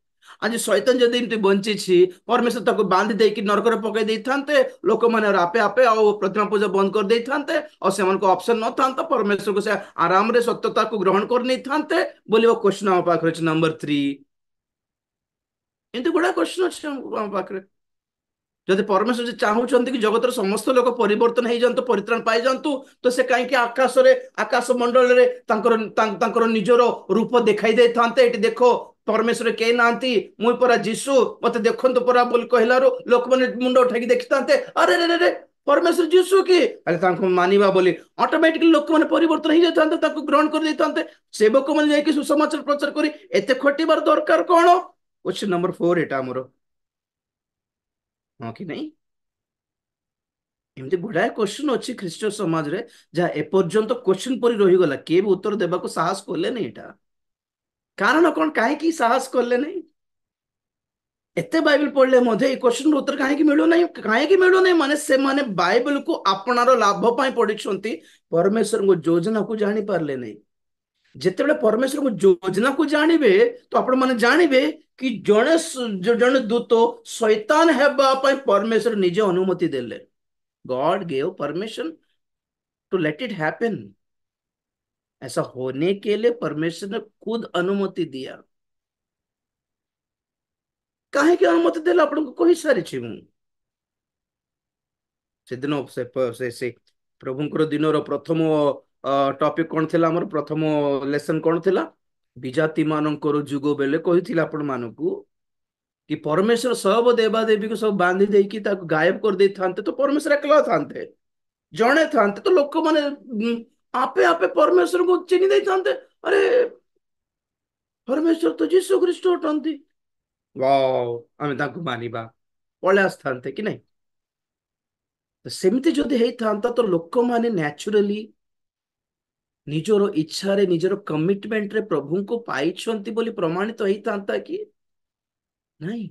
आज शैतान जदि एमती बंची परमेश्वर ताको बांधी देकी नरक पकई दे था, लोक मैंने आपे आपे प्रतिमा पूजा बंद कर दे था, और से ऑप्शन न था परमेश्वर को से आराम रे सत्यता को ग्रहण कर नहीं था बोली वो क्वेश्चन आम पाखे अच्छे। नंबर थ्री, एमती गुड़ा क्वेश्चन अच्छे आम पाखे। जदि परमेश्वर जी चाहूंट कि जगतर समस्त लोक परिवर्तन हो जातु, परित्राण पाई जातु, तो से कहीं आकाश रे आकाश मंडल रे निजर रूप देखाई दे था। देखो परमेश्वर कई ना, मुई परा जीशु, मत देखु परा बोली कहलारू लोक मैंने मुंड उठाई देखी था, अरे रे रे परमेश्वर जीशु कि अरे मानिबा बोली ऑटोमेटिकली लोक मैंने परिवर्तन हो जाता, ग्रहण कर देते। सेवक मैंने जाकि सुसमाचार प्रचार करी एते खटिबार दरकार कौन? क्वेश्चन नंबर फोर एटा मोर, हाँ कि नहीं? एमती गुड़ाए क्वेश्चन अच्छी ख्रीष्ट समाज रे, जहाँ एपर्यंत क्वेश्चन परी रहीगला, किए भी उत्तर देवा साहस कले नहीं। एटा कारण कौन, कहीं साहस कले नहीं? एते बाइबल पढ़ले मध्य क्वेश्चन उत्तर कहीं मिलू नहीं, कहीं मिलू नहीं। माने से माने बाइबल को अपनार लाभ पाई पढ़ी, परमेश्वर को योजना को जानी पारले नहीं। जिते परमेश्वर को योजना को जानवे, तो आपण माने जानवे कि जड़े जड़े दूत शैतान हेबा पाई परमेश्वर निजे अनुमति देले। God gave permission to let it happen. ऐसा होने के लिए परमेश्वर ने खुद अनुमति दिया। काहे की अनुमति देला आपन को कहि सारी छी मु। से दिन से प्रभुंकर दिन प्रथम टॉपिक कौन थिला, हमर प्रथम लेसन कौन थिला? विजाति मानकर जुग बेले कही आपण मानकू कि परमेश्वर सब देवा देवी को सब बांधी देकी ताको गायब कर दे थांते, तो परमेश्वर एकला थांते, जणे थांते, तो लोक माने आपे आपे परमेश्वर को चिन्ह दे थांते। अरे परमेश्वर तो जीसु ख्रीष्ट अटंती, वाओ आमे ताको मानिबा पळे आस्थान्ते कि नहीं? तो सेमती जदि हेई थांता, तो लोक माने नेचुरली निजर इच्छा रे निजर कमिटमेंट रे प्रभु को पाइछंती बोली प्रमाणित हेई थांता कि नहीं?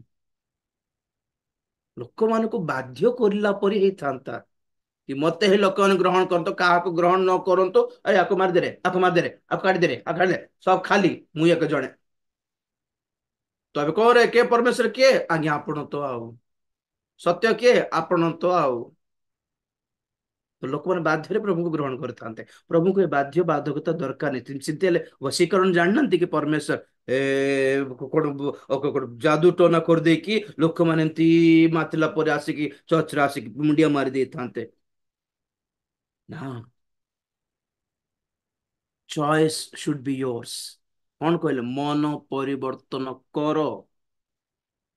लोक मान को बाध्य करला परी हेई थांता कि मते हे लोक मान ग्रहण करतो, काहा को ग्रहण न करंतो, अरे आको मार दे रे, आको मार दे रे, आको काट दे रे, आ काट दे, सब खाली मुई एक जणे। तो अबे कह रे के परमेश्वर के आज्ञा आपण तो आउ सत्य के आपण तो आउ। तो लोक मैंने बाध्य प्रभु को ग्रहण करते, प्रभु को बाध्य बाधकता दरकार नहीं। चिंता वशीकरण जानना कि परमेश्वर जादू टोना कर दे कि लोक मैंने मातला पर आसिक चर्च आसिक मुंडिया मारी दे था ना। Choice should be yours. कौन कहले मन परिवर्तन कर,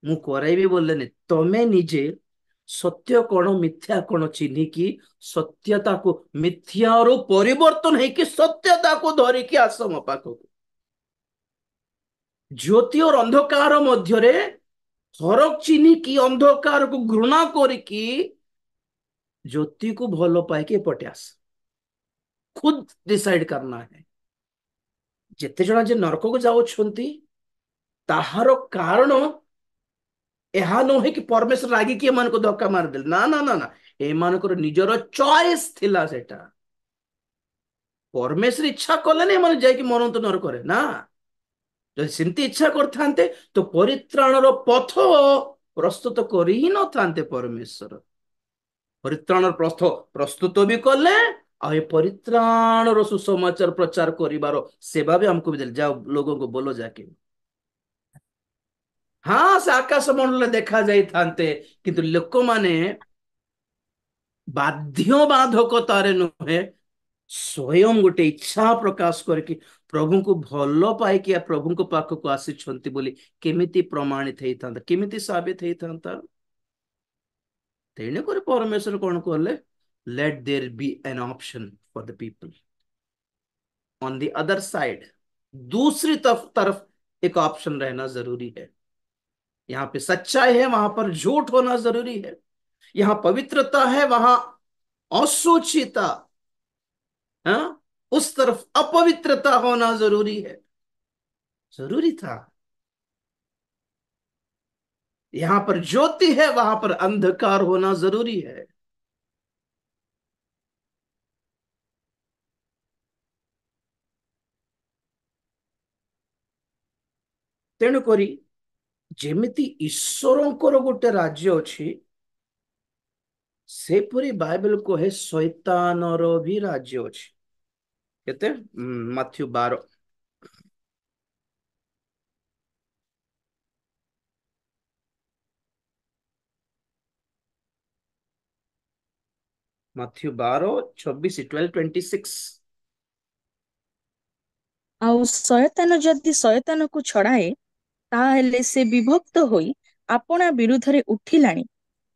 मु कराइबी बोलेनी, तमे निजे सत्य कौन मिथ्या कौन चिन्हिकी सत्यता को मिथ्यारू परिवर्तन है कि सत्यता को धरिकी आस मो पाखक। ज्योति और अंधकार मध्य फरक चिन्हिकी अंधकार को घृणा करिकी ज्योति को भल पाइके पटे आस। खुद डिसाइड करना है। जेते जना जे नरक को जाउछंती ताहार कारण यह नुहे कि परमेश्वर रागी कि एमान को धक्का मारदेले, ना ना ना ना, एमानकर निजर चॉइस थिला सेटा। परमेश्वर इच्छा कले नहीं एमाने जाई कि मरंत नरक रे ना। जदि सेमती इच्छा करथांते तो परित्राणर पथ प्रस्तुत करि ही न थांते। परमेश्वर परित्राणर पथ प्रस्तुत भी कले, आ ये परित्राणर सुसमाचार प्रचार करिवार सेवा भी हमको भी देले। जाओ लोगों को बोलो जाके, हाँ से आकाश मंडल देखा जाई थांते, किंतु लोक माने बाध्य बाधकतारे नुहे स्वयं गोटे इच्छा प्रकाश करके प्रभु को भल पाई प्रभु को पाख को आसी बोली केमिति प्रमाणित होता, केमिति साबित होता। तेणुक परमेश्वर कौन कहले, let there be an option for the people on the other side. दूसरी तरफ एक ऑप्शन रहना जरूरी है। यहाँ पे सच्चाई है, वहां पर झूठ होना जरूरी है। यहाँ पवित्रता है, वहां असुचिता, हाँ उस तरफ अपवित्रता होना जरूरी है। जरूरी था। यहां पर ज्योति है, वहां पर अंधकार होना जरूरी है। ତେଣୁକରି ଯେମିତି ଈଶ୍ୱରଙ୍କର ଗୋଟେ ରାଜ୍ୟ ଅଛି, ସେପରି ବାଇବେଲ କହେ ଶୈତାନର ବି ରାଜ୍ୟ ଅଛି। କେତେ? ମାଥ୍ୟୁ 12। ମାଥ୍ୟୁ 12:26, 12:26। ଆଉ ଶୟତାନ ଯଦି ଶୟତାନକୁ ଛଡ଼ାଏ, ତାହେଲେ ସେ ବିଭକ୍ତ ହୋଇ ଆପଣା ବିରୁଦ୍ଧରେ ଉଠିଲାଣି,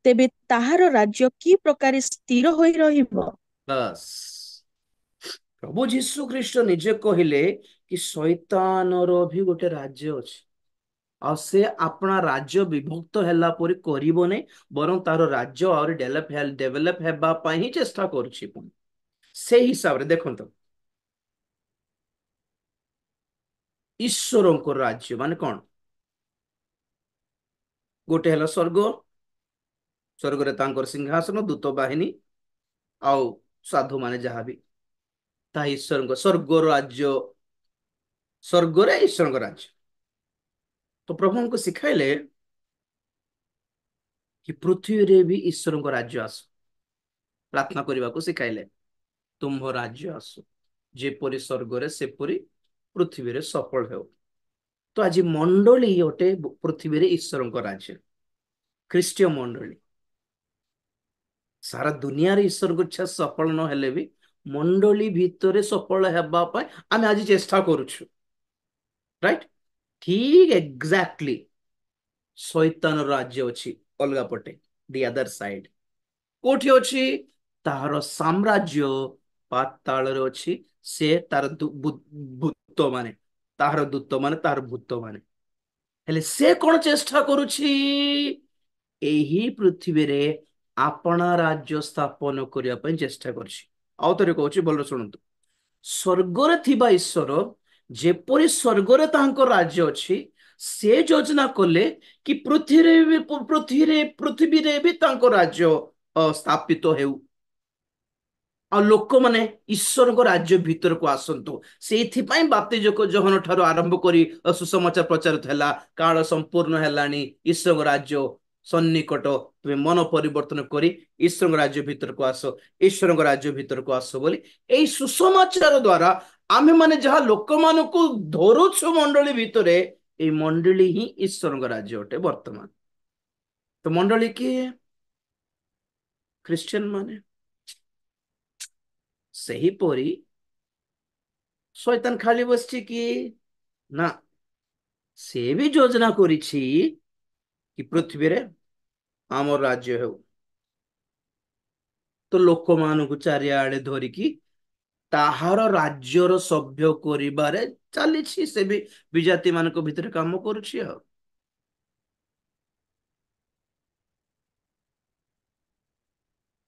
ତେବେ ତାହାର ରାଜ୍ୟ କି ପ୍ରକାରେ ସ୍ଥିର ହୋଇ ରହିବ? ବାସ୍, ପ୍ରଭୁ ଯୀଶୁ ଖ୍ରୀଷ୍ଟ ନିଜେ କହିଲେ କି ଶୈତାନର ବି ଗୋଟେ ରାଜ୍ୟ ଅଛି, ଆଉ ସେ ଆପଣା ରାଜ୍ୟ ବିଭକ୍ତ ହେଲା ପରି କରିବନି, ବରଂ ତାର ରାଜ୍ୟ ଆହୁରି ଡେଭଲପ ହେବା ପାଇଁ ହିଁ ଚେଷ୍ଟା କରୁଛି। ପୁଣି ସେଇ ହିସାବରେ ଦେଖନ୍ତୁ, ଈଶ୍ୱରଙ୍କ ରାଜ୍ୟ ମାନେ କଣ? ଗୋଟେ ହେଲା ସ୍ୱର୍ଗ, ସ୍ୱର୍ଗରେ ତାଙ୍କର ସିଂହାସନ, ଦୂତ ବାହିନୀ ଆଉ ସାଧୁ ମାନେ ଯାହାବି, ତାହା ଈଶ୍ୱରଙ୍କ ସ୍ୱର୍ଗର ରାଜ୍ୟ, ସ୍ୱର୍ଗରେ ଈଶ୍ୱରଙ୍କ ରାଜ୍ୟ। ତ ପ୍ରଭୁଙ୍କୁ ଶିଖାଇଲେ କି ପୃଥିବୀରେ ବି ଈଶ୍ୱରଙ୍କ ରାଜ୍ୟ ଆସୁ। ପ୍ରାର୍ଥନା କରିବାକୁ ଶିଖାଇଲେ, ତୁମ୍ଭ ରାଜ୍ୟ ଆସୁ, ଯେପରି ସ୍ୱର୍ଗରେ ସେପରି ପୃଥିବୀରେ ସଫଳ ହେଉ। ତ ଆଜି ମଣ୍ଡଳୀ ଗୋଟେ ପୃଥିବୀରେ ଈଶ୍ୱରଙ୍କ ରାଜ୍ୟ, ଖ୍ରୀଷ୍ଟୀୟ ମଣ୍ଡଳୀ। ସାରା ଦୁନିଆରେ ଈଶ୍ୱରଙ୍କ ଇଚ୍ଛା ସଫଳ ନ ହେଲେ ବି ମଣ୍ଡଳୀ ଭିତରେ ସଫଳ ହେବା ପାଇଁ ଆମେ ଆଜି ଚେଷ୍ଟା କରୁଛୁ, ରାଇଟ? ଠିକ ଏକ୍ଜାକ୍ଟଲି ଶୈତାନ ରାଜ୍ୟ ଅଛି ଅଲଗା ପଟେ, ଦି ଅଦର ସାଇଡ। କୋଉଠି ଅଛି? ତାହାର ସାମ୍ରାଜ୍ୟ ପାତାଳରେ ଅଛି। ସେ ତାର ଭୂତ ମାନେ, ତାହାର ଦୂତ ମାନେ, ତାହାର ଭୂତ ମାନେ। ହେଲେ ସେ କଣ ଚେଷ୍ଟା କରୁଛି? ଏହି ପୃଥିବୀରେ ଆପଣା ରାଜ୍ୟ ସ୍ଥାପନ କରିବା ପାଇଁ ଚେଷ୍ଟା କରୁଛି। ଆଉ ଥରେ କହୁଛି, ଭଲରେ ଶୁଣନ୍ତୁ। ସ୍ୱର୍ଗରେ ଥିବା ଈଶ୍ୱର ଯେପରି ସ୍ୱର୍ଗରେ ତାଙ୍କ ରାଜ୍ୟ ଅଛି, ସେ ଯୋଜନା କଲେ କି ପୃଥିବୀରେ ବି ତାଙ୍କ ରାଜ୍ୟ ସ୍ଥାପିତ ହେଉ, ଆଉ ଲୋକମାନେ ଈଶ୍ୱରଙ୍କ ରାଜ୍ୟ ଭିତରକୁ ଆସନ୍ତୁ। ସେଇଥିପାଇଁ ବାପ୍ତିସ୍ମ ଯୋହନ ଠାରୁ ଆରମ୍ଭ କରି ସୁସମାଚାର ପ୍ରଚାରିତ ହେଲା, କାଳ ସମ୍ପୂର୍ଣ୍ଣ ହେଲାଣି, ଈଶ୍ୱରଙ୍କ ରାଜ୍ୟ ସନ୍ନିକଟ, ତୁମେ ମନ ପରିବର୍ତ୍ତନ କରି ଈଶ୍ୱରଙ୍କ ରାଜ୍ୟ ଭିତରକୁ ଆସ, ଈଶ୍ୱରଙ୍କ ରାଜ୍ୟ ଭିତରକୁ ଆସ ବୋଲି ଏଇ ସୁସମାଚାର ଦ୍ୱାରା ଆମେ ମାନେ ଯାହା ଲୋକମାନଙ୍କୁ ଧରୁଛୁ ମଣ୍ଡଳୀ ଭିତରେ, ଏଇ ମଣ୍ଡଳୀ ହିଁ ଈଶ୍ୱରଙ୍କ ରାଜ୍ୟ ଅଟେ ବର୍ତ୍ତମାନ। ତ ମଣ୍ଡଳୀ କିଏ? ଖ୍ରୀଷ୍ଟିଆନ ମାନେ। ସେହିପରି ଶୈତାନ ଖାଲି ବସିଛି କି? ନା, ସେ ବି ଯୋଜନା କରିଛି କି ପୃଥିବୀରେ ଆମର ରାଜ୍ୟ ହେଉ। ତ ଲୋକମାନଙ୍କୁ ଚାରିଆଡେ ଧରିକି ତାହାର ରାଜ୍ୟର ସଭ୍ୟ କରିବାରେ ଚାଲିଛି। ସେ ବି ବିଜାତି ମାନଙ୍କ ଭିତରେ କାମ କରୁଛି। ଆଉ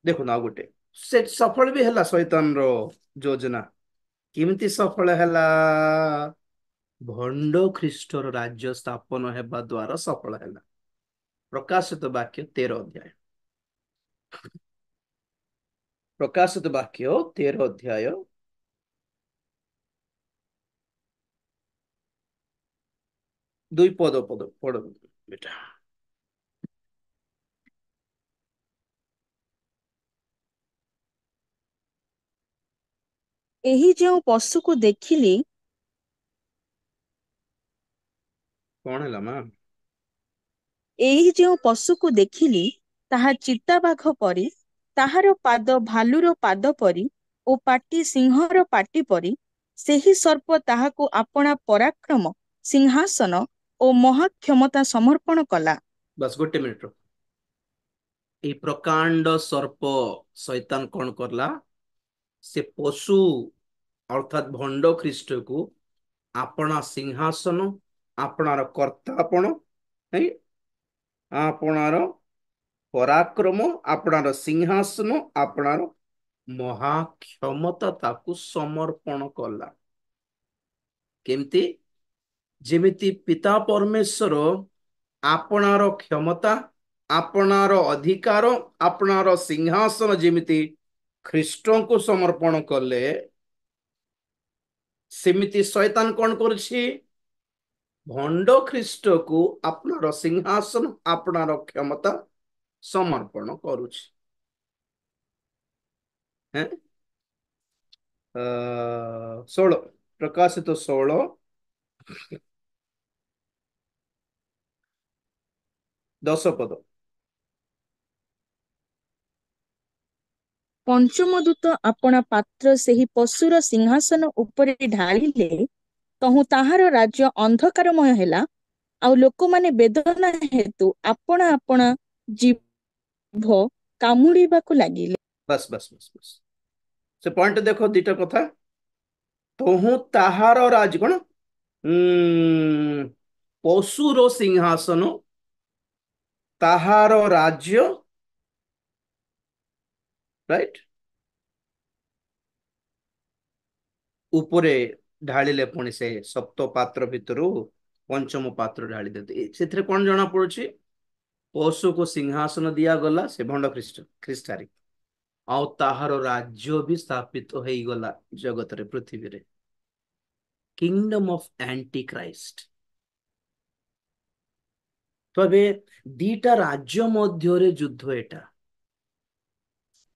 ଦେଖୁନ, ଆଉ ଗୋଟେ ସେ ସଫଳ ବି ହେଲା ଶୈତାନର ଯୋଜନା। କେମିତି ସଫଳ ହେଲା? ଭଣ୍ଡ ଖ୍ରୀଷ୍ଟର ରାଜ୍ୟ ସ୍ଥାପନ ହେବା ଦ୍ୱାରା ସଫଳ ହେଲା। ପ୍ରକାଶିତ ବାକ୍ୟ 13 ଅଧ୍ୟାୟ। ପ୍ରକାଶିତ ବାକ୍ୟ 13 ଅଧ୍ୟାୟ, 2 ପଦ ପଢ ବେଟା। ଏହି ଯେଉଁ ପଶୁକୁ ଦେଖିଲି, କଣ ହେଲା ମା? ଏହି ଯେଉଁ ପଶୁକୁ ଦେଖିଲି, ତାହା ଚିତାବାଘ ପରି, ତାହାର ପାଦ ଭାଲୁର ପାଦ ପରି ଓ ପାଟି ସିଂହର ପାଟି ପରି। ସେହି ସର୍ପ ତାହାକୁ ଆପଣା ପରାକ୍ରମ, ସିଂହାସନ ଓ ମହାକ୍ଷମତା ସମର୍ପଣ କଲା। ବାସ୍ ଗୋଟେ ମିନିଟ। এই ପ୍ରକାଣ୍ଡ ସର୍ପ ଶୈତାନ କଣ କରଲା? ସେ ପଶୁ ଅର୍ଥାତ ଭଣ୍ଡ ଖ୍ରୀଷ୍ଟକୁ ଆପଣା ସିଂହାସନ, ଆପଣାର କର୍ତ୍ତାପଣ, ଆପଣାର ପରାକ୍ରମ, ଆପଣାର ସିଂହାସନ, ଆପଣାର ମହାକ୍ଷମତା ତାକୁ ସମର୍ପଣ କଲା। କେମିତି? ଯେମିତି ପିତା ପରମେଶ୍ୱର ଆପଣାର କ୍ଷମତା, ଆପଣାର ଅଧିକାର, ଆପଣାର ସିଂହାସନ ଯେମିତି ଖ୍ରୀଷ୍ଟଙ୍କୁ ସମର୍ପଣ କଲେ, ସେମିତି ଶୈତାନ କଣ କରୁଛି? ଭଣ୍ଡ ଖ୍ରୀଷ୍ଟକୁ ଆପଣାର ସିଂହାସନ, ଆପଣାର କ୍ଷମତା ସମର୍ପଣ କରୁଛି। 16 ପ୍ରକାଶିତ 16 10 ପଦ। ପଞ୍ଚମ ଦୂତ ଆପଣା ପାତ୍ର ସେହି ପଶୁର ସିଂହାସନ ଉପରେ ଢାଳିଲେ, ତହୁଁ ତାହାର ରାଜ୍ୟ ଅନ୍ଧକାରମୟ ହେଲା, ଆଉ ଲୋକମାନେ ବେଦନା ହେତୁ ଆପଣା ଆପଣା ଜିଭ କାମୁଡ଼ିବାକୁ ଲାଗିଲେ। ବାସ୍ ବାସ୍ ବାସ୍ ବାସ୍, ସେ ପଏଣ୍ଟ ଦେଖ, ଦିଟା କଥା। ତହୁଁ ତାହାର ରାଜ କଣ? ପଶୁର ସିଂହାସନ, ତାହାର ରାଜ୍ୟ, ରାଇଟ, ଉପରେ ଢାଳିଲେ। ପୁଣି ସେ ସପ୍ତ ପାତ୍ର ଭିତରୁ ପଞ୍ଚମ ପାତ୍ର ଢାଳି ଦିଅନ୍ତି। ସେଥିରେ କଣ ଜଣା ପଡୁଛି? ପଶୁକୁ ସିଂହାସନ ଦିଆଗଲା, ସେ ଭଣ୍ଡ ଖ୍ରୀଷ୍ଟାରି, ଆଉ ତାହାର ରାଜ୍ୟ ବି ସ୍ଥାପିତ ହେଇଗଲା ଜଗତରେ, ପୃଥିବୀରେ। Kingdom of antichrist. ତ ଏବେ ଦିଟା ରାଜ୍ୟ ମଧ୍ୟରେ ଯୁଦ୍ଧ ଏଟା,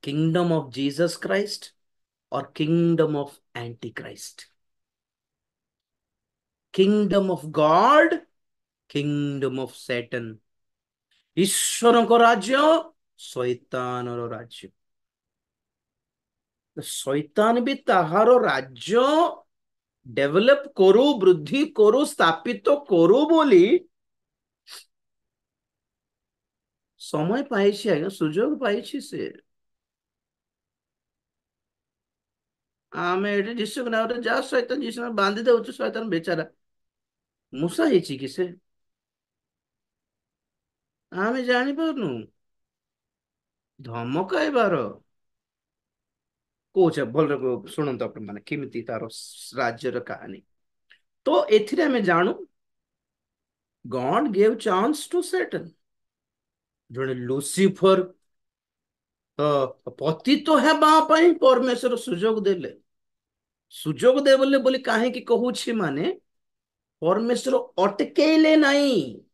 କିଙ୍ଗଡମ ଅଫ ଜିସସ୍ କ୍ରାଇଷ୍ଟ और kingdom of antichrist. Kingdom of God, kingdom of Satan. ईश्वर को राज्य, शैतान राज्य। शैतान भी ताहार राज्य डेवलप करू, वृद्धि करू, स्थापित करू बोली समय पाइछि, आज्ञा सुजोग पाइछि। से आमे एठी जीसु ना जा शैतान जीसु बांधी दउछु, शैतान बेचारा मूसा ହେଇछि कि से आमे जानि पारनु। धमकाइबार कौचे भल शुणु आपण मैंने केमिति तार राज्यर कहानी। तो एथिरे आमे जानू God gave chance to Satan. जने लुसिफर पतित हेबा पई परमेश्वर सुजोग देले। सुजोग देबले बोली काहे कि कहूछि माने परमेश्वर अटकेले नाही,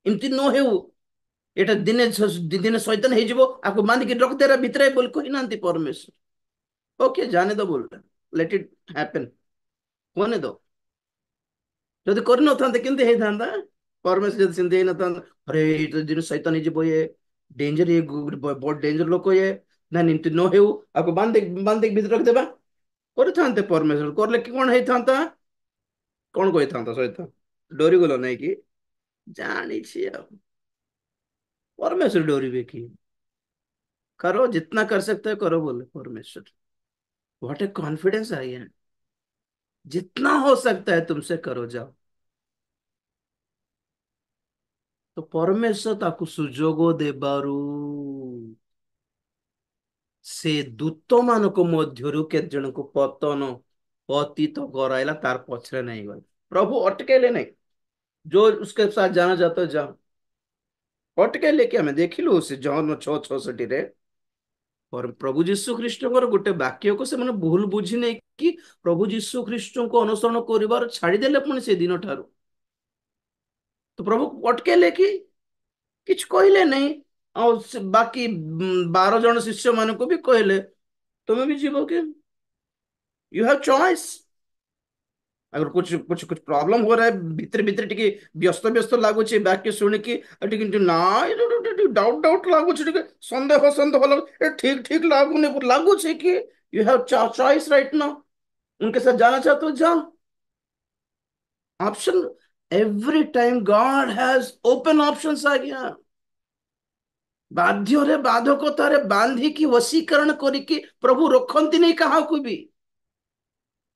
एमती न हेउ एटा दिने दिने शैतान हे जिवो आको बांधी के रख देरा भितरे बोल कहि नांती परमेश्वर। ओके जाने दो बोल, लेट इट हैपन, कोने दो। जदि कर न थांते केमते हे थांता? परमेश्वर जदि सिंधे न थांता, अरे ये दिन शैतान हे जिवो, ये डेंजर, ये बहुत डेंजर लोक ये ना, एमती न हेउ आको बांधी भितर रख देबा करे थांते परमेश्वर। करले कि कोन हे थांता? कौन कही था सहित डरी गल नहीं कि जानी परमेश्वर डोरे कि करो, जितना कर सकते हो करो बोले परमेश्वर। व्हाट ए कॉन्फिडेंस आई है, जितना हो सकता है तुमसे करो जाओ। तो परमेश्वर ताकू सुजोग देबारू से दूत मान मध्यरु के जन को पतन पतित कराइला, तार पछरे नहीं गल। प्रभु अटकेले नहीं, जो उसके साथ जाना चाहता है जाओ। अटके लेके हमें देखिलु से जहन 6:66 रे और प्रभु जीशु ख्रीष्ट गोटे वाक्य को से मैंने भूल बुझी नहीं कि प्रभु जीशु ख्रीष्ट को अनुसरण कर छाड़देले। पुणी से दिन ठारू तो प्रभु अटकेले कि किछ कहले नहीं, और बाकी 12 जन शिष्य मान को भी कहले तुम्हें भी जीव के, यू हैव चॉइस। अगर कुछ कुछ कुछ प्रॉब्लम हो रहा है भीतर भीतर टिके व्यस्त व्यस्त लगुच वाक्य शुणिकी ना डाउट डाउट लगुच, सन्देह सन्देह लगे ठीक ठीक लगुनि लगुच कि यू हैव चॉइस राइट ना। उनके साथ जाना चाहते हो जाओ, option every time God has open options. आ गया बाध्य रे बाधकता रे बांधी की वशीकरण करिकी प्रभु रखती नहीं कहा को भी।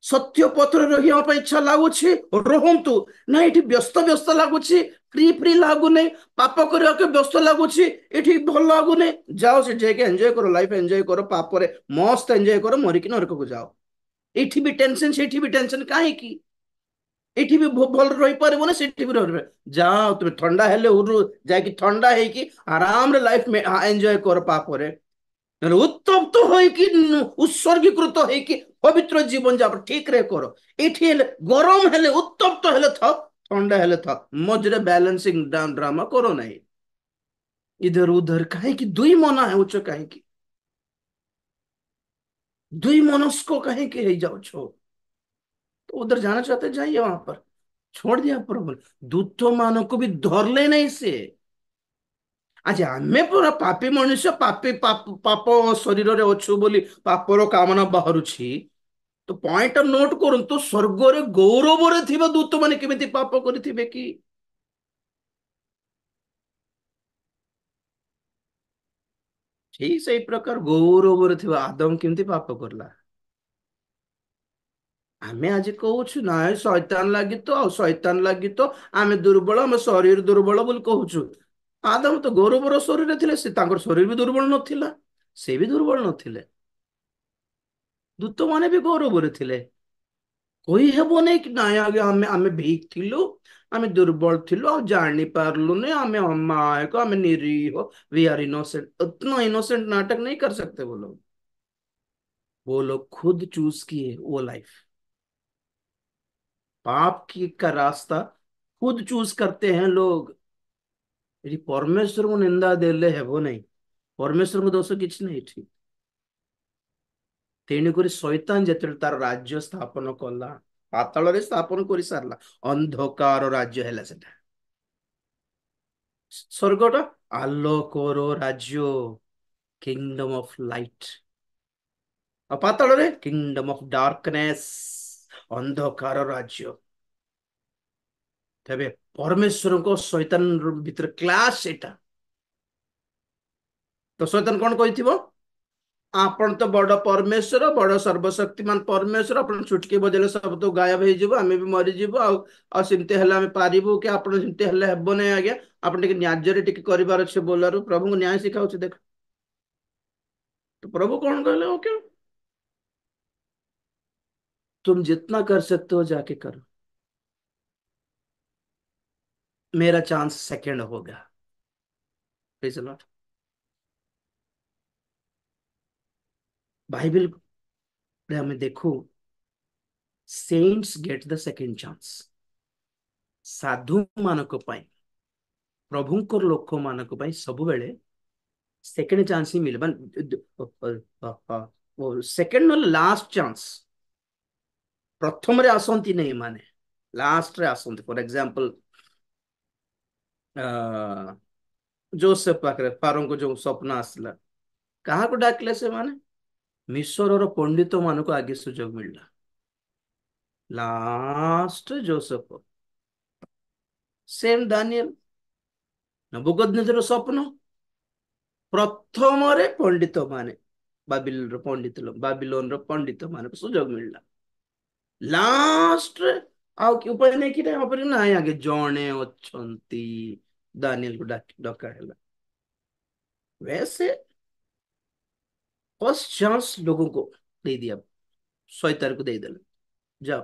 सत्य पत्र रहा इच्छा लगुच रुहतु ना, ये व्यस्त व्यस्त लगुच, फ्री फ्री लगुनि, पाप करने के व्यस्त लगुच, ये भल लगुनि। जाओ से जाके एंजॉय करो, लाइफ एंजॉय करो, पाप रे मस्त एंजॉय करो, मरिकी नरक को जाओ। ये भी टेंशन से भी टेंशन कहीं। ଏଠି ବି ଭଲ ରହିପାରିବନି, ସେଠି ବି ରହିପାରିବ। ଯାଅ ତୁମେ ଥଣ୍ଡା ହେଲେ ଉରୁ ଯାଇକି ଥଣ୍ଡା ହେଇକି ଆରାମରେ ଲାଇଫ ଏନ୍ଜୟ କର। ପାପରେ ନହେଲେ ଉତ୍ତପ୍ତ ହେଇକି ଉତ୍ସର୍ଗୀକୃତ ହେଇକି ପବିତ୍ର ଜୀବନ ଯାପନ ଠିକ ରେ କର। ଏଠି ହେଲେ ଗରମ ହେଲେ ଉତ୍ତପ୍ତ ହେଲେ ଥାଅ, ଥଣ୍ଡା ହେଲେ ଥାଅ, ମଝିରେ ବ୍ୟାଲେନ୍ସିଂ ଡ୍ରାମା କର ନାହିଁ। इधर उधर କାହିଁକି ଦୁଇ ମନ ହେଉଛ? କାହିଁକି ଦୁଇ मनस्को କାହିଁକି ହେଇଯାଉଛ? तो उधर जाना चाहते जाइए, वहां पर छोड़ दिया प्रभु। दूतों मानव को भी धर ले नहीं से। आज आमे पूरा पापी मनुष्य, पापी पाप शरीर रे अच्छु बोली पापर कामना बाहरुछि। तो पॉइंट नोट करंतु, स्वर्ग रे गौरव रे थिबा दूत माने केमिति पाप करिथिबे कि? ठीक सेही प्रकार गौरव रे थिबा आदम केमिति पाप करला। आमे आज कहूछु ना शैतान लागी तो, आ शैतान लागी तो आमे दुर्बल, आमे शरीर दुर्बल बोली कहूछु। आदम तो गौरवर शरीर ଥିଲେ, ସେ ତାଙ୍କର ଶରୀର ବି ଦୁର୍ବଳ ନଥିଲା, ସେ ବି ଦୁର୍ବଳ ନଥିଲେ। ଦୂତ ମାନେ ବି ଗୌରବରେ ଥିଲେ। କହି ହେବ ନାଇଁ କି ନାଇଁ ଆଜ୍ଞା ଆମେ ଭିକ୍ ଥିଲୁ, ଆମେ ଦୁର୍ବଳ ଥିଲୁ, ଆଉ ଜାଣି ପାରିଲୁନି, ଆମେ ଅମାୟକ, ଆମେ निरीह, वी आर इनोसेंट। उतना इनोसेंट नाटक नहीं कर सकते वो लोग। वो लोग खुद चूज किए वो लाइफ। पाप की का रास्ता खुद चूज करते हैं लोग। यदि परमेश्वर को निंदा देले हेबो नहीं, परमेश्वर को दोष किछ नहीं ठीक। तेणुकरी शैतान ଯେତେବେଳେ ତାର ରାଜ୍ୟ ସ୍ଥାପନ କଲା, ପାତାଳରେ ସ୍ଥାପନ କରି ସାରିଲା, ଅନ୍ଧକାର ରାଜ୍ୟ ହେଲା ସେଟା। ସ୍वर्ଗଟା ଆଲୋକର ରାଜ୍ୟ, କିଙ୍ଗଡମ ଅଫ ଲାଇଟ। ଆଉ ପାତାଳରେ କିଙ୍ଗଡମ ଅଫ ଡାର୍କନେସ୍, ଅନ୍ଧକାର ରାଜ୍ୟ। ତେବେ ପରମେଶ୍ୱରଙ୍କ ଶୈତାନ ଭିତରେ କ୍ଲାସ ଏଟା। ତ ଶୈତାନ କଣ କହିଥିବ? ଆପଣ ତ ବଡ ପରମେଶ୍ୱର, ବଡ ସର୍ବଶକ୍ତିମାନ ପରମେଶ୍ୱର, ଆପଣ ଚୁଟକି ବଜେଇଲେ ସବୁ ତ ଗାୟବ ହେଇଯିବ, ଆମେ ବି ମରିଯିବୁ। ଆଉ ସେମିତି ହେଲେ ଆମେ ପାରିବୁ କି? ଆପଣ ସେମିତି ହେଲେ ହେବ ନାହିଁ ଆଜ୍ଞା, ଆପଣ ଟିକେ ନ୍ୟାଯ୍ୟରେ ଟିକେ କରିବାର ଅଛି ବୋଲାରୁ ପ୍ରଭୁଙ୍କୁ ନ୍ୟାୟ ଶିଖାଉଛି। ଦେଖ तो प्रभु कौन कहले, ओके तुम जितना कर सकते हो जाके करो, मेरा चांस सेकंड हो गया। Praise the Lord. बाइबल रे हमें देखो, saints get the second chance. साधु मानक पाई, प्रभुंकर लोक मानक पाई सबुबेले सेकंड चांस ही मिले। सेकंड न लास्ट चांस। प्रथम रे आसंती नहीं माने, लास्ट रे आसंती। फॉर एग्जांपल जोसेफ पाखरे फारों को जो स्वप्न आसला, कहा को डाकले से माने मिस्र पंडित मान को आगे सुजोग मिलला। लास्ट जोसेफ, सेम दानियल, नबुकदनेस्सर स्वप्न, प्रथम रे पंडित माने, बाबिलोन पंडित मान को सुजोग मिलला। लास्ट रे आउ कि उपाय नहीं कि ना आगे जणे अछंती, दानियल को डका है। वैसे फर्स्ट चांस लोगों को दे दिया, शैतान को दे दिला। जाओ,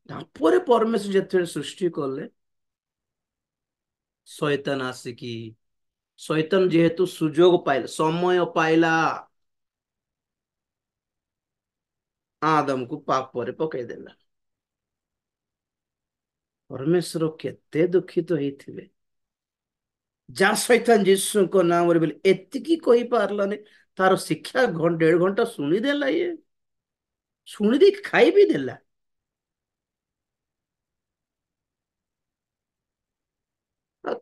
तापर परमेश्वर जेते सृष्टि कले, शैतान आसिकी, शैतान जेहेतु सुजोग पाइला, समय पाइला, आदम को पाप पर पकई देला। परमेश्वर केते दुखित होइथिबे, जा शैतान यीशु को नाम रे बोले एतिकी कहि पारलाने, तार शिक्षा 1.5 घंटा सुनी देला। ये शुणी दे खाई भी देला।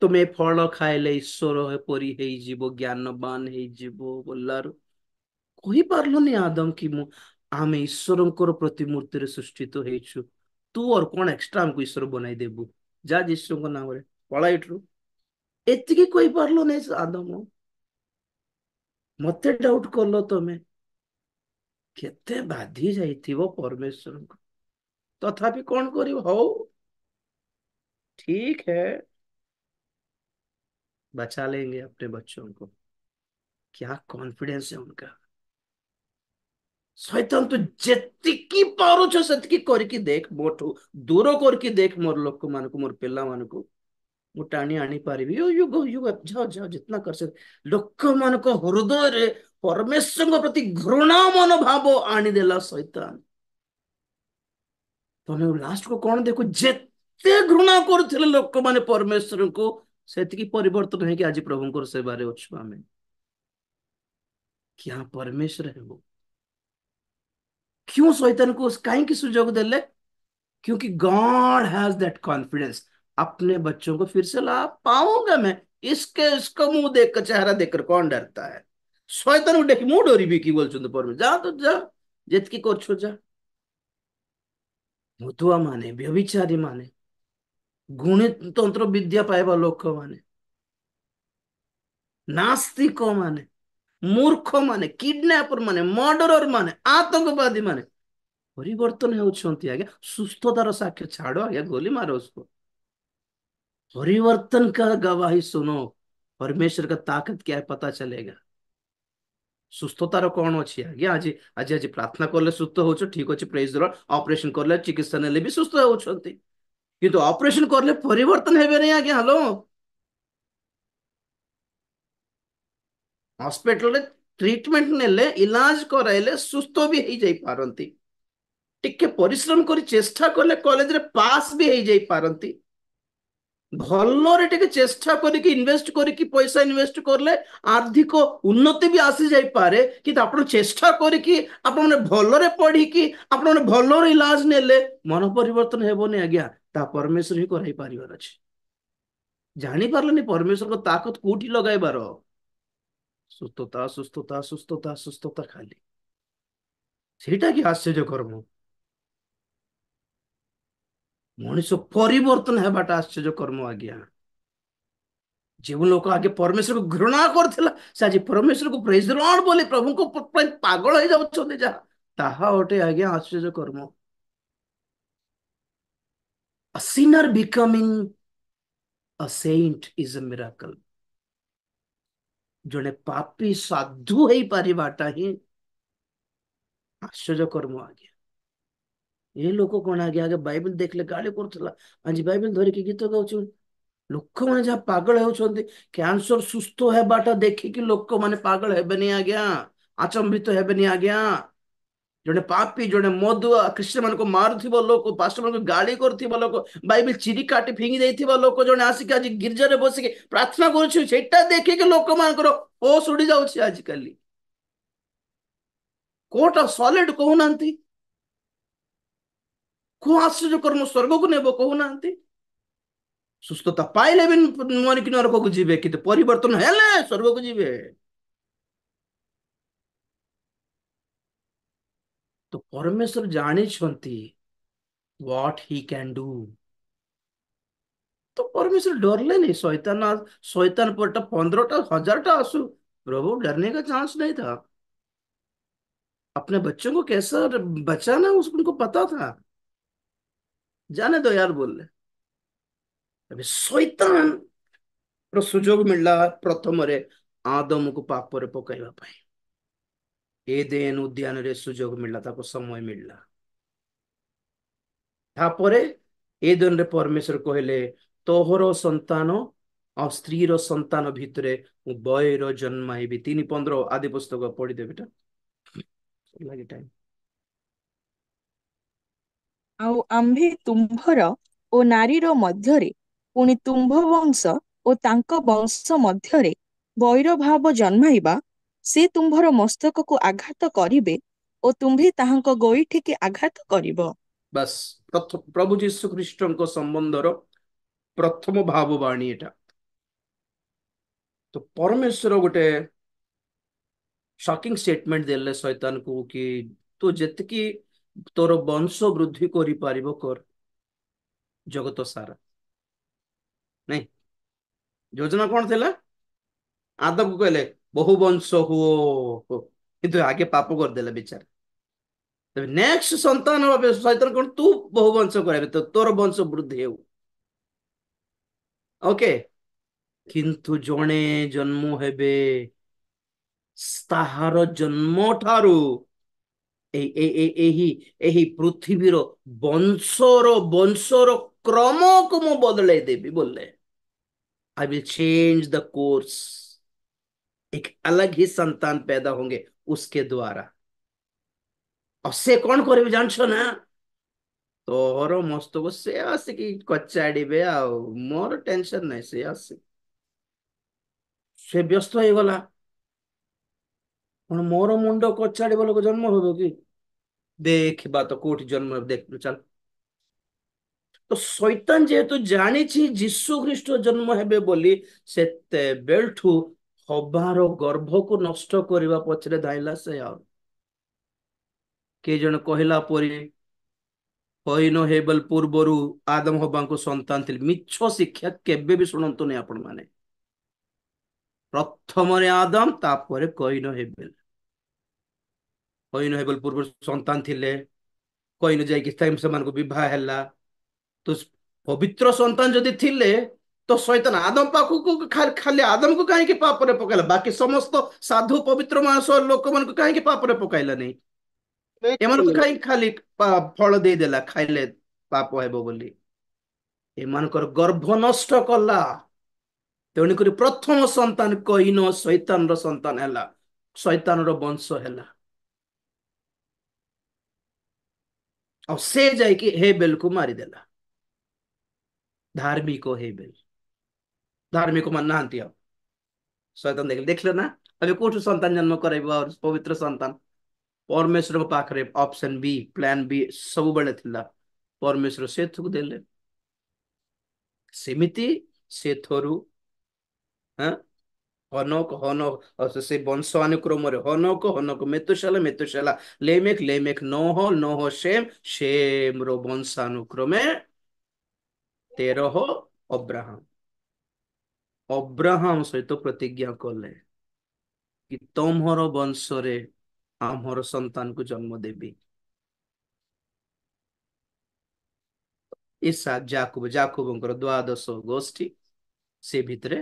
तुम फल खाइले ईश्वर परी हेइजिबो, ज्ञानवान हेइजिबो बोलारू कहि पारलुनी आदम कि मु आमे ईश्वरंकर प्रतिमूर्ति रे सृष्टित हेइछु, तू और कौन एक्स्ट्रा हमको ईश्वर बनाई देबू, जा यीशु को नाम रे पळा इठरू। एतिकी कहि पारलो नै आदम, मते डाउट करलो तमे। केते बाधी जाइथिबो परमेश्वर को। तथापि कौन करिव, हो ठीक है, बचा लेंगे अपने बच्चों को। क्या कॉन्फिडेंस है उनका। ଶୈତାନ ତୁ ଯେତିକି ପାରୁଛ ସେତିକି କରିକି ଦେଖ, ମୋଠୁ ଦୂର କରିକି ଦେଖ ମୋର ଲୋକମାନଙ୍କୁ, ମୋର ପିଲାମାନଙ୍କୁ ମୁଁ ଟାଣି ଆଣିପାରିବି। ୟୁଗ ୟୁଗ ଯାଅ ଯାଅ ଜିतना कर सकते। ଲୋକମାନଙ୍କ ହୃଦୟରେ ପରମେଶ୍ୱରଙ୍କ ପ୍ରତି ଘୃଣା ମନୋଭାବ ଆଣିଦେଲା ଶୈତାନ। ତମେ ଲାଷ୍ଟକୁ କଣ ଦେଖୁ, ଯେତେ ଘୃଣା କରୁଥିଲେ ଲୋକମାନେ ପରମେଶ୍ୱରଙ୍କୁ, ସେତିକି ପରିବର୍ତ୍ତନ ହେଇକି ଆଜି ପ୍ରଭୁଙ୍କର ସେବାରେ ଅଛୁ ଆମେ। क्या परमेश्वर है वो। क्यों शैतान को काहे सुजोग देले? क्योंकि गॉड हैज दैट कॉन्फिडेंस, अपने बच्चों को फिर से ला पाऊंगा मैं। इसका मुंह देखकर, चेहरा देखकर कौन डरता है? शैतान को देख मुंह डरी भी की बोल परमेश्वर जा तो जा, जेतकी कर जा। मधुआ माने, व्यभिचारी माने, गुणित तंत्र विद्या पाइबा लोक माने, नास्तिक माने, मूर्ख माने, किडनैपर माने, मर्डरर माने, आतंकवादी माने परिवर्तन होउछंती आज्ञा। सुस्थतार साक्ष्य छाड़ो आज्ञा, गोली मारो उसको। परिवर्तन का गवाही सुनो, परमेश्वर का ताकत क्या है पता चलेगा। सुस्थतार कौन अच्छी आज्ञा? आज आज आज प्रार्थना करले सुस्थ होछ, ठीक अछि, प्रेज द लॉर्ड। ऑपरेशन करले, चिकित्सा नेले भी सुस्थ होउछंती, किंतु ऑपरेशन करले परिवर्तन हेबे नहीं आज्ञा। हेलो, हॉस्पिटल रे ट्रीटमेंट नेले, इलाज कराइले सुस्थ भी हो जाई पारंती। टिके परिश्रम करी चेष्टा करले कॉलेज रे पास भी हो जाई पारंती। भलरे टिके चेष्टा करिक इन्वेस्ट करिक पैसा इन्वेस्ट करले आर्थिक उन्नति भी आसी जाई पारे, कि आपण चेष्टा करिक आपण माने भलरे पढ़ी कि आपण माने भलरे इलाज नेले मन परिवर्तन हेबोनी आज्ञा। ता परमेश्वर ही कराई पारिबार अछि। जानी पारलनी परमेश्वर को ताकत कोठी लगाइबार। सुस्थता सुस्थता सुस्थता सुस्थता खाली, सेटा कि आश्चर्य कर्म। मनुष्य परिवर्तन हेबाटा आश्चर्य कर्म आज्ञा। जो लोक आगे परमेश्वर को घृणा करथिला, से आज परमेश्वर को प्रेज द लॉर्ड बोली प्रभु को पागल हो जाउछन्ती जा, ताहा ओटे आज्ञा आश्चर्य कर्म। A sinner becoming a saint is a miracle. जने पापी साधु हेई पारिबाटा ही आश्चर्य कर्म आज्ञा। ये लोक कोन आगे आगे बाइबल देखले गाली करथला, आज बाइबल धरि के गीत गाउछ। लोक माने जहाँ पागल होउछन्ती, कैंसर सुस्थ हेबाटा देखिकी लोक माने पागल हेबेनी आज्ञा, आचंबित हेबेनी आज्ञा। जड़े पापी, जड़े मदुआ, ख्रीष्टियान मान को मारुथिबा लोक, पास्टर मान को गाली करथिबा लोक, बाइबल चिरी काटी फिंगी देथिबा लोक जने आसिक आज गिरजा रे बसिके प्रार्थना करूछि, सेटा देखिके लोक मानकर होश उड़ी जाउछि। आज काली कोटा सॉलिड कहउनांती, को आश्चर्य कर्म स्वर्ग को नेबो कहउनांती। सुस्थता पाइले भी मन कि नरक को जीवे, कि परिवर्तन हेले स्वर्ग को जीवे। तो परमेश्वर जानी व्हाट ही कैन डू। तो परमेश्वर डरले नहीं। शैतान शैतान पर 15टा 1000टा आंसू, प्रभु डरने का चांस नहीं था। अपने बच्चों को कैसा बचाना उसको उनको पता था। जाने दो यार बोल ले। अभी शैतान रो सुजोग मिलला प्रथम रे आदम को पाप रे पकाइबा पाई। एदेन उद्यान रे सुजोग मिलला, ताको समय मिलला। तापरे एदेन रे परमेश्वर कहले तोहर संतान और स्त्री रो संतान भितरे बयर जन्माइबी। 3:15 आदि पुस्तक पढ़ी दे बेटा, लगे टाइम। ଆଉ ଆମ୍ଭେ ତୁମ୍ଭର ଓ ନାରୀର ମଧ୍ୟରେ ପୁଣି ତୁମ୍ଭ ବଂଶ ଓ ତାଙ୍କ ବଂଶ ମଧ୍ୟରେ ବୈରଭାବ ଜନ୍ମାଇବା। ସେ ତୁମ୍ଭର ମସ୍ତକକୁ ଆଘାତ କରିବେ ଓ ତୁମ୍ଭେ ତାହାଙ୍କ ଗୋଇଠିକି ଆଘାତ କରିବ। बस प्रभु जीशु ख्रीष्ट संबंधर प्रथम भाववाणी एटा। तो परमेश्वर गोटे शॉकिंग स्टेटमेंट देले शैतान को कि तू जेतकी तोर वंश वृद्धि करि पारिबो कर जगत सारा। नहीं, योजना कौन थिला? आदम को कहले बहु वंश हुओ, किंतु आगे पाप कर देले बेचारा। तबे नेक्स्ट संतान भाबे शैतान कौन, तू बहु वंश कराबे, तो तोर वंश वृद्धि हो। ओके, किंतु जणे जन्म हेबे, ताहार जन्म ठारू ଏହି ଏହି ପୃଥିବୀର ବଂଶର क्रमକୁ ମୁଁ ବଦଳାଇ ଦେବି बोले। I will change the course. एक अलग ही संतान पैदा होंगे उसके द्वारा। और से कौन करे जानछ ना, तोहर मस्तक से आसिकी कचाड़े मोर टेंशन नहीं, से आस से व्यस्त हो गला। मोर मुंड कचाड़े लोक जन्म हो कि देखा तो कौटी जन्म देख चल। तो शैतान जेहेतु जानी जीशु ख्रीस्ट जन्म हेबे बोली सेतेबेलठू हबार गर्भ को नष्ट करने पछरे धाइला से आ के जन कहला परी कईन हेबल पूर्वरु आदम हबा को संतान थिले। मिछ शिक्षा केबे भी सुनंतु नहीं आपण माने। प्रथम आदम तापर कईन हेबल। कईन हेबल पूर्व संतान थिले। कईन जाइक से विवाह हैला। तो पवित्र संतान जदि थिले तो शैतान आदम पाखु खाली आदम को कहीं पाप रे पकाइला, बाकी समस्त साधु पवित्र मानस लोक मान को कहीं पाप रे पकाइला नहीं। एमान को कहीं खाली फल दे देला खाइले पाप हेबो बोली। एमानकर गर्भ नष्ट कला। तेणुक प्रथम संतान कईन शैतान रो संतान हैला, शैतान रो वंश हैला। और से जाइकी हेबेल को मारी देला। धार्मिक हेबेल धार्मिक मान नहांती अब शैतान देखले ना अभी कोठु संतान जन्म कराइबो और पवित्र संतान परमेश्वर पाखरे ऑप्शन बी प्लान बी सब बेले थिला। परमेश्वर सेथु देले सेमिति सेथरु हां हनक हनक से वंश अनुक्रम Enoch Enoch Methuselah Methuselah Lamech Lamech Noah Noah Shem Shem रो वंशानुक्रमे 13 अब्राहम। अब्राहम सहित प्रतिज्ञा कले कि तुम्हार वंशरे आमर संतान को जन्म देवी। ईसा जाकुब जाकुबंकर द्वादश गोष्ठी से भितरे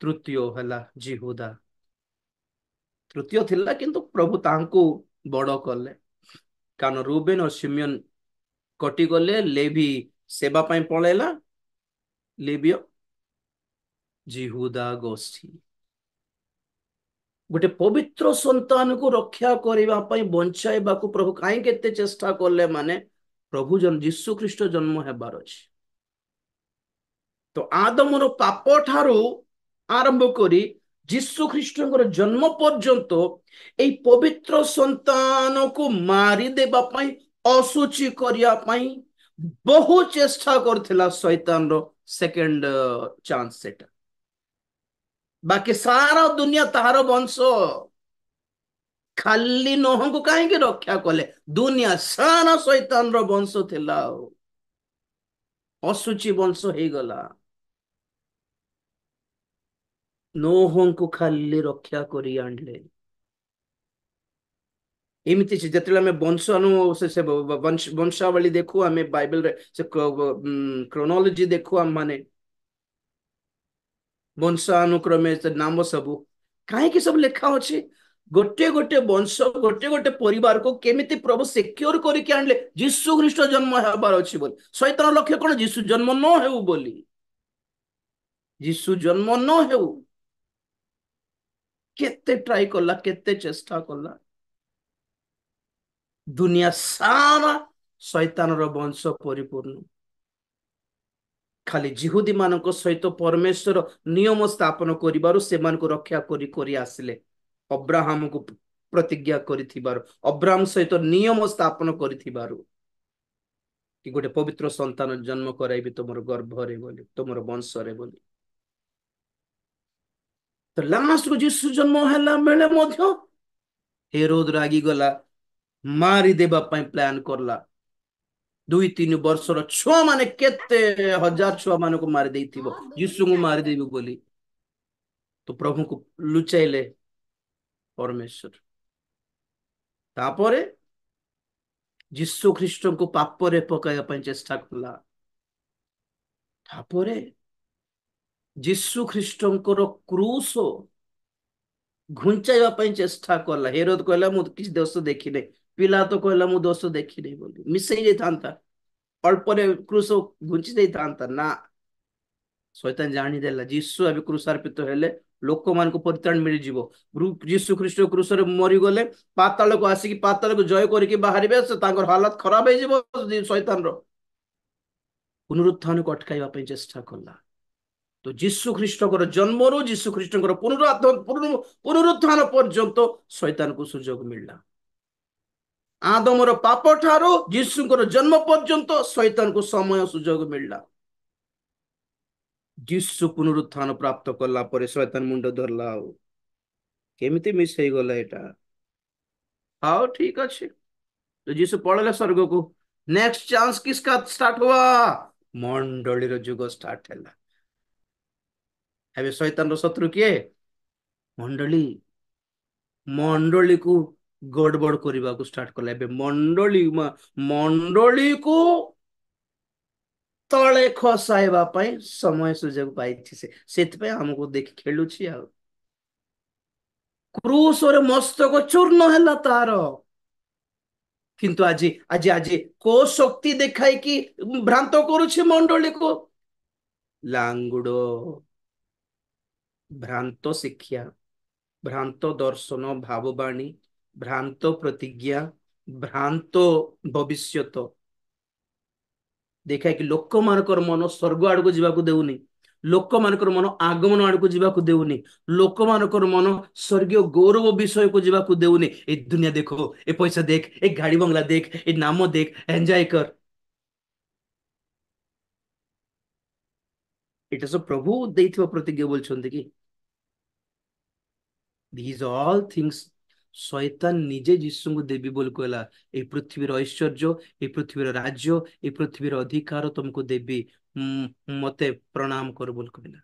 तृतीय हला जिहुदा। तृतीय थिला किंतु प्रभु तांको बड़ कले कारण रूबेन और सिमियन कटि गले। लेवी सेवा पाई पळेला। लेविय जिहुदा गोष्ठी गोटे पवित्र संतान को रक्षा करने बंचाइबा को प्रभु कहीं केते चेष्टा कले माने प्रभु जन जीशु ख्रीस्ट जन्म हेबार अछि। तो आदम रो पाप ठारू आरंभ करी जीशु ख्रीस्ट जन्म पर्यंत ए पवित्र संतान को मारी देबा पई असुचि करिया पई बहु चेष्टा करथिला शैतान रो सेकंड चांस सेटा। बाकी सारा दुनिया तार वंश खाली नोह को कहीं रक्षा कले। दुनिया सारा शैतान रो वंश थिला असुचि वंश हे गला। नोह को खाली रक्षा करी आनले। एमती जिते आम वंशानु से वंशावली देखु आम बाइबल रे से क्रोनोलॉजी देखु आम माने वंशानुक्रमे नाम सबू कहीं सब लिखा अच्छे। गोटे गोटे वंश गोटे गोटे परिवार को केमिति प्रभु सिक्योर करके आनले जीशु ख्रीस्ट जन्म हेबार अछि बोली। शैतान लक्ष्य कौन जीशु जन्म न हेउ बोली। जीशु जन्म न हेउ केते ट्राई कला केते चेष्टा कला। दुनिया सारा शैतान रो वंश परिपूर्ण। खाली जिहुदी मानक सहित परमेश्वर नियम स्थापन करिबारु सेमान को रक्षा करी करी आसिले। अब्राहम को प्रतिज्ञा करिथिबारु अब्राहम सहित नियम स्थापन करिथिबारु कि गोटे पवित्र संतान जन्म कराइबी तुमर गर्भरे बोली तुमर वंशरे बोली। तो लास्ट को जीशु जन्म हैला बेले मध्य हेरोद रागी गला मारी देबा पई प्लान करला। 2-3 वर्षर छुआ माने केते हजार छुआ मान को मारी देइथिबो यीशु को मारी देबो बोली। तो प्रभु को लुचाइले परमेश्वर। तापरे यीशु ख्रीस्ट को पाप रे पकाया पई चेष्टा कला। तापरे यीशु ख्रीस्ट को क्रूस ଘୁଞ୍ଚାଇବା ପାଇଁ ଚେଷ୍ଟା କଲା। ହେରୋଦ କହିଲା ମୁଁ କିଛି ଦୋଷ ଦେଖିନି, ପିଲାତୋ କହିଲା ମୁଁ ଦୋଷ ଦେଖିନି ବୋଲି ମିଶେଇ ଦେଇଥାନ୍ତା, ଅଳ୍ପରେ କ୍ରୁଶ ଘୁଞ୍ଚି ଦେଇଥାନ୍ତା ନା। ଶୈତାନ ଜାଣିଦେଲା ଯୀଶୁ ଏବେ କ୍ରୁଶାର୍ପିତ ହେଲେ ଲୋକମାନଙ୍କୁ ପରିତ୍ରାଣ ମିଳିଯିବ। ଯୀଶୁ ଖ୍ରୀଷ୍ଟ କ୍ରୁଶରେ ମରିଗଲେ ପାତାଳକୁ ଆସିକି ପାତାଳକୁ ଜୟ କରିକି ବାହାରିବେ, ସେ ତାଙ୍କର ହାଲତ ଖରାପ ହେଇଯିବ। ଶୈତାନର ପୁନରୁତ୍ଥାନକୁ ଅଟକାଇବା ପାଇଁ ଚେଷ୍ଟା କଲା। ତ ଯୀଶୁ ଖ୍ରୀଷ୍ଟଙ୍କର ଜନ୍ମରୁ ଯୀଶୁ ଖ୍ରୀଷ୍ଟଙ୍କର ପୁନରୁତ୍ଥାନ ପର୍ଯ୍ୟନ୍ତ ଶୈତାନକୁ ସୁଯୋଗ ମିଳିଲା। ଆଦମର ପାପ ଠାରୁ ଯୀଶୁଙ୍କର ଜନ୍ମ ପର୍ଯ୍ୟନ୍ତ ଶୈତାନକୁ ସମୟ ସୁଯୋଗ ମିଳିଲା। ଯୀଶୁ ପୁନରୁତ୍ଥାନ ପ୍ରାପ୍ତ କଲା ପରେ ଶୈତାନ ମୁଣ୍ଡ ଧରିଲା। ଆଉ କେମିତି ମିସ୍ ହେଇଗଲା ଏଇଟା? ହଉ ଠିକ ଅଛି, तो यीशु पढ़ले स्वर्ग को। नेक्स्ट चांस किसका स्टार्ट हुआ? मंडली जुग स्टार्ट है। शैतान रो शत्रु किए? मंडली। मंडली को गड़बड़ करने को स्टार्ट कला। मंडली को तले खसाइबा समय सुजोग पाई से हमको देख खेलुँ। क्रूस और मस्तक चूर्ण है तार, किंतु आज आज आज को शक्ति देखाई कि भ्रांत करुछि मंडली को? लांगुड़, भ्रांत शिक्षा, भ्रांत दर्शन भाववाणी, भ्रांत प्रतिज्ञा, भ्रांत भविष्यत देखा कि लोक मानकर मन स्वर्ग आड़ को जीवाक देउनी, लोक मानकर मन आगमन आड़ को जीवाक देउनी, लोक मानकर मन स्वर्गीय गौरव विषय को जीवाक देउनी। ए दुनिया देखो, ए पैसा देख, ए गाड़ी बंगला देख, ए नाम देख, एंजॉय कर। एटा सब प्रभु देइथिबा प्रतिज्ञा बोलछन्ते कि these all things शैतान निजे जीशु को देवी बोल कहला। ए पृथ्वीर ऐश्वर्य, ए पृथ्वीर राज्य, ए पृथ्वीर अधिकार तुमको देवी, मते प्रणाम कर बोल कहला।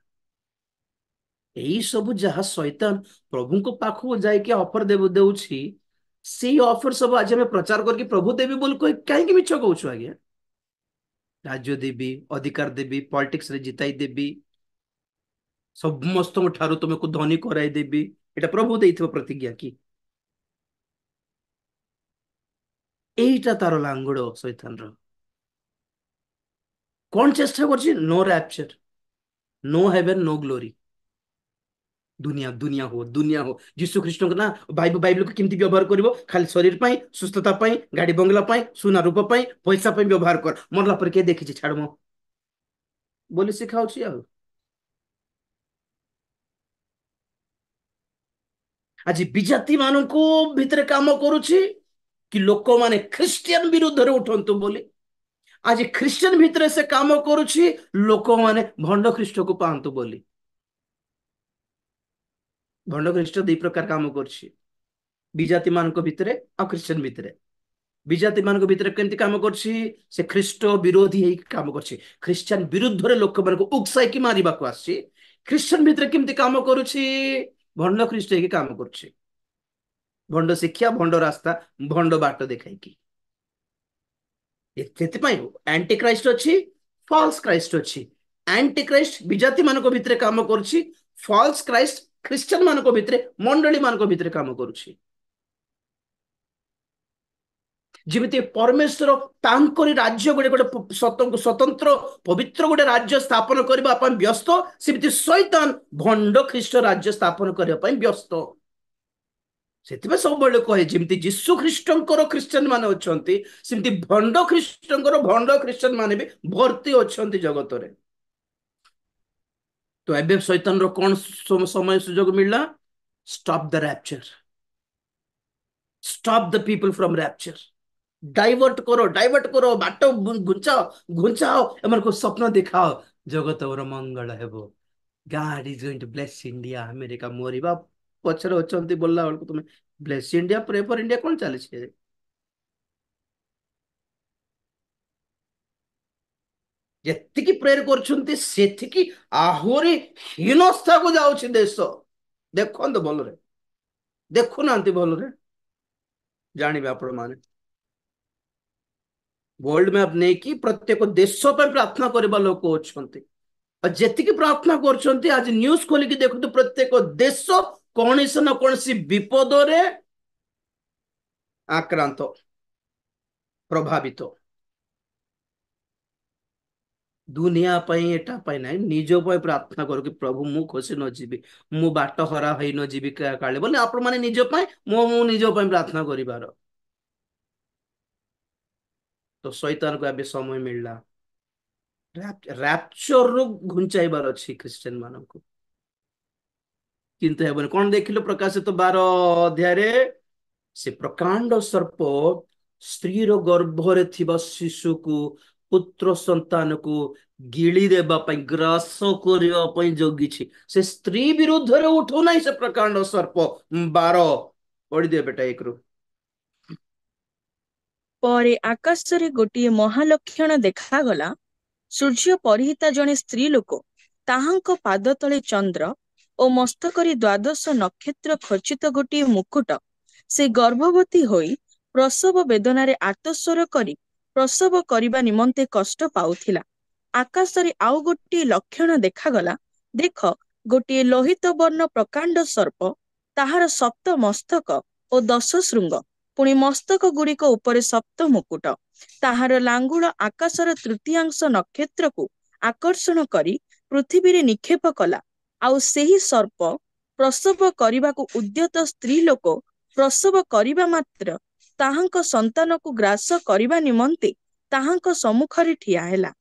यही सब जहाँ शैतान प्रभु को पाखु जाके ऑफर देउछि, से ऑफर सब आज हमें प्रचार करके प्रभु देवी बोल कह कहीं मिछ कहूँ आज्ञा। राज्य देवी, अधिकार देवी, पॉलिटिक्स रे जिताई देवी, समस्त ठारू तुमको धनी कराई देवी, एटा प्रभु देइथिबा प्रतिज्ञा कि? एटा तार लांगुड़ शैतान रो कौन चेष्टा करछि? No rapture, no heaven, no glory. दुनिया दुनिया हो, दुनिया हो। यीशु ख्रीष्ट ना बाइबल को केमती व्यवहार करिवो? खाली शरीर पाई, सुस्थता पाई, गाड़ी बंगला पाई, सुना रूप पाई, पैसा पाई व्यवहार कर। मरला पर के देखिछि छाड़ मो बोली सिखाउछि। आ आज विजाति माननको भितरे काम करूछि कि लोक माने ख्रिस्टियन विरुद्ध रे उठंतु बोली। आज ख्रिस्टियन भितरे से काम करूछि लोक माने भंड ख्रीष्ट को पांतु बोली। भंड ख्रीष्ट दी प्रकार काम करछि, विजाति मानक भितरे आ ख्रिस्टियन भितरे। विजाति मानक भितरे केमती काम करछि? से ख्रीष्ट विरोधी हे काम करछि, ख्रिस्टियन विरुद्ध रे लोक मानक उकसाई की मारिबा को आछि। ख्रिस्टियन भितरे केमती काम करूछि? भंड ख्रीष्ट हे काम करछि, भंड शिक्षा, भंड रास्ता, भंड बाट देखाई की। एंटी क्राइस्ट अच्छी, फॉल्स क्राइस्ट अच्छी। एंटी क्राइस्ट विजाति मानक भितरे काम करछि, फॉल्स क्राइस्ट ख्रिस्टियन मानक भितरे, मंडली मानक भितरे काम करछि। जिमिति परमेश्वर तांकरी राज्य गोटे गोटे स्वतंत्र पवित्र गोटे राज्य स्थापन करबा पय व्यस्त, सेमिति शैतान भंड ख्रीष्ट राज्य स्थापन करबा पय व्यस्त। सेतिबे सब बळे कहे जिमिति यीशु ख्रीष्टंकर ख्रिस्टियन माने अछंती, सेमिति भंड ख्रीष्टंकर भंड ख्रिस्टियन माने भी भर्ती अछंती जगत रे। तो एबे शैतान रो कोन समय सुजोग मिलला? Stop the rapture, stop the people from rapture. Divert करो बाट घुंचाओ घुंचाओ, एमन को स्वप्न दिखाओ जगत और मंगल हेबो। God is going to bless India. America मोरिबा पछरे अछंती बोलला बेलको तुमे bless India, pray for India कोन चाले छे? जेतिकी प्रेयर करछंती सेतिकी आहुरी हीनस्था को जाउछि देश। देखो तो भल रे, देखु नांती भल रे, जानिबे आपण माने। वर्ल्ड मैप नहीं कि प्रत्येक देश पर प्रार्थना करबा लोक अछंती, और जेतिकी प्रार्थना करछंती आज न्यूज़ खोली कि देखो तो प्रत्येक देश କୌଣସି ନା କୌଣସି ବିପଦରେ ଆକ୍ରାନ୍ତ, ପ୍ରଭାବିତ। ଦୁନିଆ ପାଇଁ ଏଟା ପାଇଁ ନାହିଁ, ନିଜ ପାଇଁ ପ୍ରାର୍ଥନା କରୁ କି ପ୍ରଭୁ ମୁଁ ଖସି ନ ଯିବି, ମୁଁ ବାଟ ହରା ହେଇ ନ ଯିବି କାଳେ ବୋଲି ଆପଣ ମାନେ ନିଜ ପାଇଁ, ମୁଁ ନିଜ ପାଇଁ ପ୍ରାର୍ଥନା କରିବାର। ତ ଶୈତାନକୁ ଏବେ ସମୟ ମିଳିଲା ରାପଚରରୁ ଘୁଞ୍ଚାଇବାର ଅଛି ଖ୍ରୀଷ୍ଟିଆନ ମାନଙ୍କୁ। କିନ୍ତୁ ହେବନି। କଣ ଦେଖିଲୁ ପ୍ରକାଶିତ 12 ଅଧ୍ୟାୟରେ? ସେ ପ୍ରକାଣ୍ଡ ସର୍ପ ସ୍ତ୍ରୀର ଗର୍ଭରେ ଥିବା ଶିଶୁକୁ, ପୁତ୍ର ସନ୍ତାନକୁ ଗିଳି ଦେବା ପାଇଁ, ଗ୍ରାସ କରିବା ପାଇଁ ଜଗିଛି। ସେ ସ୍ତ୍ରୀ ବିରୁଦ୍ଧରେ ଉଠୁନାହିଁ ସେ ପ୍ରକାଣ୍ଡ ସର୍ପ। 12 ପଢିଦିଏ ବେଟା 1 ରୁ। ପରେ ଆକାଶରେ ଗୋଟିଏ ମହାଲକ୍ଷଣ ଦେଖାଗଲା। ସୂର୍ଯ୍ୟ ପରିହିତା ଜଣେ ସ୍ତ୍ରୀ ଲୋକ, ତାହାଙ୍କ ପାଦ ତଳେ ଚନ୍ଦ୍ର ଓ ମସ୍ତକରେ 12 ନକ୍ଷତ୍ର ଖଚିତ ଗୋଟିଏ ମୁକୁଟ। ସେ ଗର୍ଭବତୀ ହୋଇ ପ୍ରସବ ବେଦନାରେ ଆର୍ତ୍ତସ୍ୱର କରି ପ୍ରସବ କରିବା ନିମନ୍ତେ କଷ୍ଟ ପାଉଥିଲା। ଆକାଶରେ ଆଉ ଗୋଟିଏ ଲକ୍ଷଣ ଦେଖାଗଲା। ଦେଖ, ଗୋଟିଏ ଲୋହିତ ବର୍ଣ୍ଣ ପ୍ରକାଣ୍ଡ ସର୍ପ, ତାହାର 7 ମସ୍ତକ ଓ 10 ଶୃଙ୍ଗ, ପୁଣି ମସ୍ତକ ଗୁଡିକ ଉପରେ 7 ମୁକୁଟ। ତାହାର ଲାଙ୍ଗୁଳ ଆକାଶର ତୃତୀୟାଂଶ ନକ୍ଷତ୍ରକୁ ଆକର୍ଷଣ କରି ପୃଥିବୀରେ ନିକ୍ଷେପ କଲା। ଆଉ ସେହି ସର୍ପ ପ୍ରସବ କରିବାକୁ ଉଦ୍ୟତ ସ୍ତ୍ରୀ ଲୋକ ପ୍ରସବ କରିବା ମାତ୍ର ତାହାଙ୍କ ସନ୍ତାନକୁ ଗ୍ରାସ କରିବା ନିମନ୍ତେ ତାହାଙ୍କ ସମ୍ମୁଖରେ ଠିଆ ହେଲା।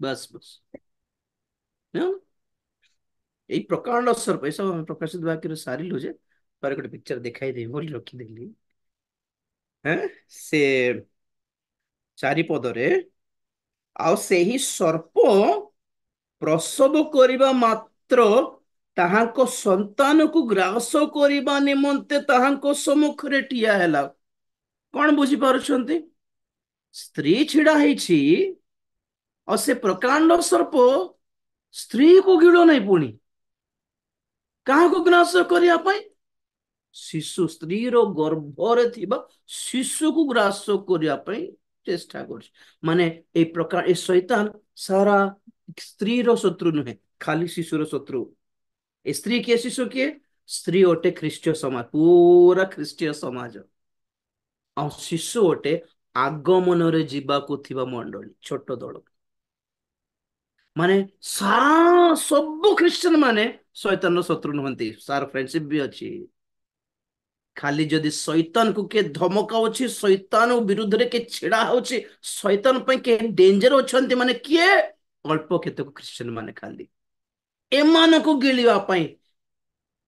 ବାସ୍ ବାସ୍। ଏଇ ପ୍ରକାଣ୍ଡ ସର୍ପ, ଏସବୁ ଆମେ ପ୍ରକାଶିତ ବାକ୍ୟରେ ସାରିଲୁ ଯେ ପରେ ଗୋଟେ ପିକ୍ଚର ଦେଖାଇଦେବି ବୋଲି ରଖିଦେଲି। ସେ 4 ପଦରେ, ଆଉ ସେହି ସର୍ପ ପ୍ରସବ କରିବା ମାତ୍ର ତାହାଙ୍କ ସନ୍ତାନକୁ ଗ୍ରାସ କରିବା ନିମନ୍ତେ ତାହାଙ୍କ ସମ୍ମୁଖରେ ଠିଆ ହେଲା। କଣ ବୁଝିପାରୁଛନ୍ତି? ସ୍ତ୍ରୀ ଛିଡା ହେଇଛି, ଆଉ ସେ ପ୍ରକାଣ୍ଡ ସର୍ପ ସ୍ତ୍ରୀକୁ ଗିଳୁ ନାହିଁ, ପୁଣି କାହାକୁ ଗ୍ରାସ କରିବା ପାଇଁ? ଶିଶୁ, ସ୍ତ୍ରୀର ଗର୍ଭରେ ଥିବା ଶିଶୁକୁ ଗ୍ରାସ କରିବା ପାଇଁ ଚେଷ୍ଟା କରୁଛି। ମାନେ ଏଇ ପ୍ରକାର ଏ ଶୈତାନ ସାରା ସ୍ତ୍ରୀର ଶତ୍ରୁ ନୁହେଁ, ଖାଲି ଶିଶୁର ଶତ୍ରୁ। ଏ ସ୍ତ୍ରୀ କିଏ, ଶିଶୁ କିଏ? ସ୍ତ୍ରୀ ଗୋଟେ ଖ୍ରୀଷ୍ଟୀୟ ସମାଜ, ପୁରା ଖ୍ରୀଷ୍ଟୀୟ ସମାଜ। ଆଉ ଶିଶୁ ଗୋଟେ ଆଗମନରେ ଯିବାକୁ ଥିବା ମଣ୍ଡଳୀ, ଛୋଟ ଦଳ। ମାନେ ସାରା ସବୁ ଖ୍ରୀଷ୍ଟିଆନ ମାନେ ଶୈତାନର ଶତ୍ରୁ ନୁହନ୍ତି, ସାର ଫ୍ରେଣ୍ଡସିପ ବି ଅଛି। ଖାଲି ଯଦି ଶୈତାନକୁ କିଏ ଧମକାଉଛି, ଶୈତାନ ବିରୁଦ୍ଧରେ କିଏ ଛିଡା ହଉଛି, ଶୈତାନ ପାଇଁ କିଏ ଡେଞ୍ଜର ଅଛନ୍ତି, ମାନେ କିଏ? ଅଳ୍ପ କେତେକ ଖ୍ରୀଷ୍ଟିଆନ ମାନେ ଖାଲି। ଏମାନଙ୍କୁ ଗିଳିବା ପାଇଁ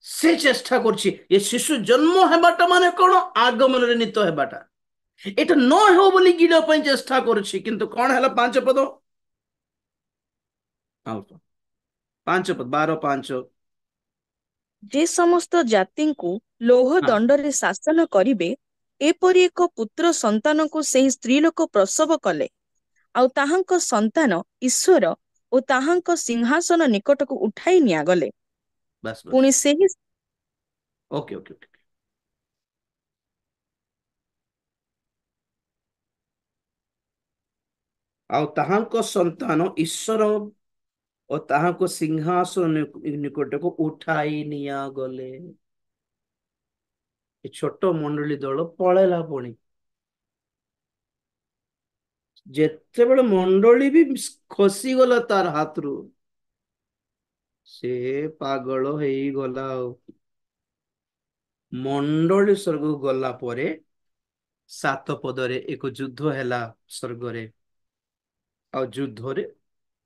ସେ ଚେଷ୍ଟା କରୁଛି। ଏ ଶିଶୁ ଜନ୍ମ ହେବାଟା ମାନେ କଣ? ଆଗମନରେ ନିତ ହେବାଟା। ଏଟା ନ ହେଉ ବୋଲି ଗିଳିବା ପାଇଁ ଚେଷ୍ଟା କରୁଛି। କିନ୍ତୁ କଣ ହେଲା? 5 ପଦ, 5 ପଦ 12:5। ଯେ ସମସ୍ତ ଜାତିଙ୍କୁ ଲୌହ ହଁ ଦଣ୍ଡରେ ଶାସନ କରିବେ, ଏପରି ଏକ ପୁତ୍ର ସନ୍ତାନକୁ ସେହି ସ୍ତ୍ରୀ ଲୋକ ପ୍ରସବ କଲେ। ଆଉ ତାହାଙ୍କ ସନ୍ତାନ ଈଶ୍ୱର ଓ ତାହାଙ୍କ ସିଂହାସନ ନିକଟକୁ ଉଠାଇ ନିଆଗଲେ। ବାସ୍ ବାସ୍। ପୁଣି ସେହି ଓକେ ଓକେ ଓକେ। ଆଉ ତାହାଙ୍କ ସନ୍ତାନ ଈଶ୍ୱର ଓ ତାହାଙ୍କ ସିଂହାସନ ନିକଟକୁ ଉଠାଇ ନିଆଗଲେ। ଏ ଛୋଟ ମଣ୍ଡଳୀ ଦଳ ପଳେଇଲା। ପୁଣି ଯେତେବେଳେ ମଣ୍ଡଳୀ ବି ଖସିଗଲା ତାର ହାତରୁ, ସେ ପାଗଳ ହେଇଗଲା। ଆଉ ମଣ୍ଡଳୀ ସ୍ୱର୍ଗକୁ ଗଲା ପରେ 7 ପଦରେ ଏକ ଯୁଦ୍ଧ ହେଲା ସ୍ୱର୍ଗରେ। ଆଉ ଯୁଦ୍ଧରେ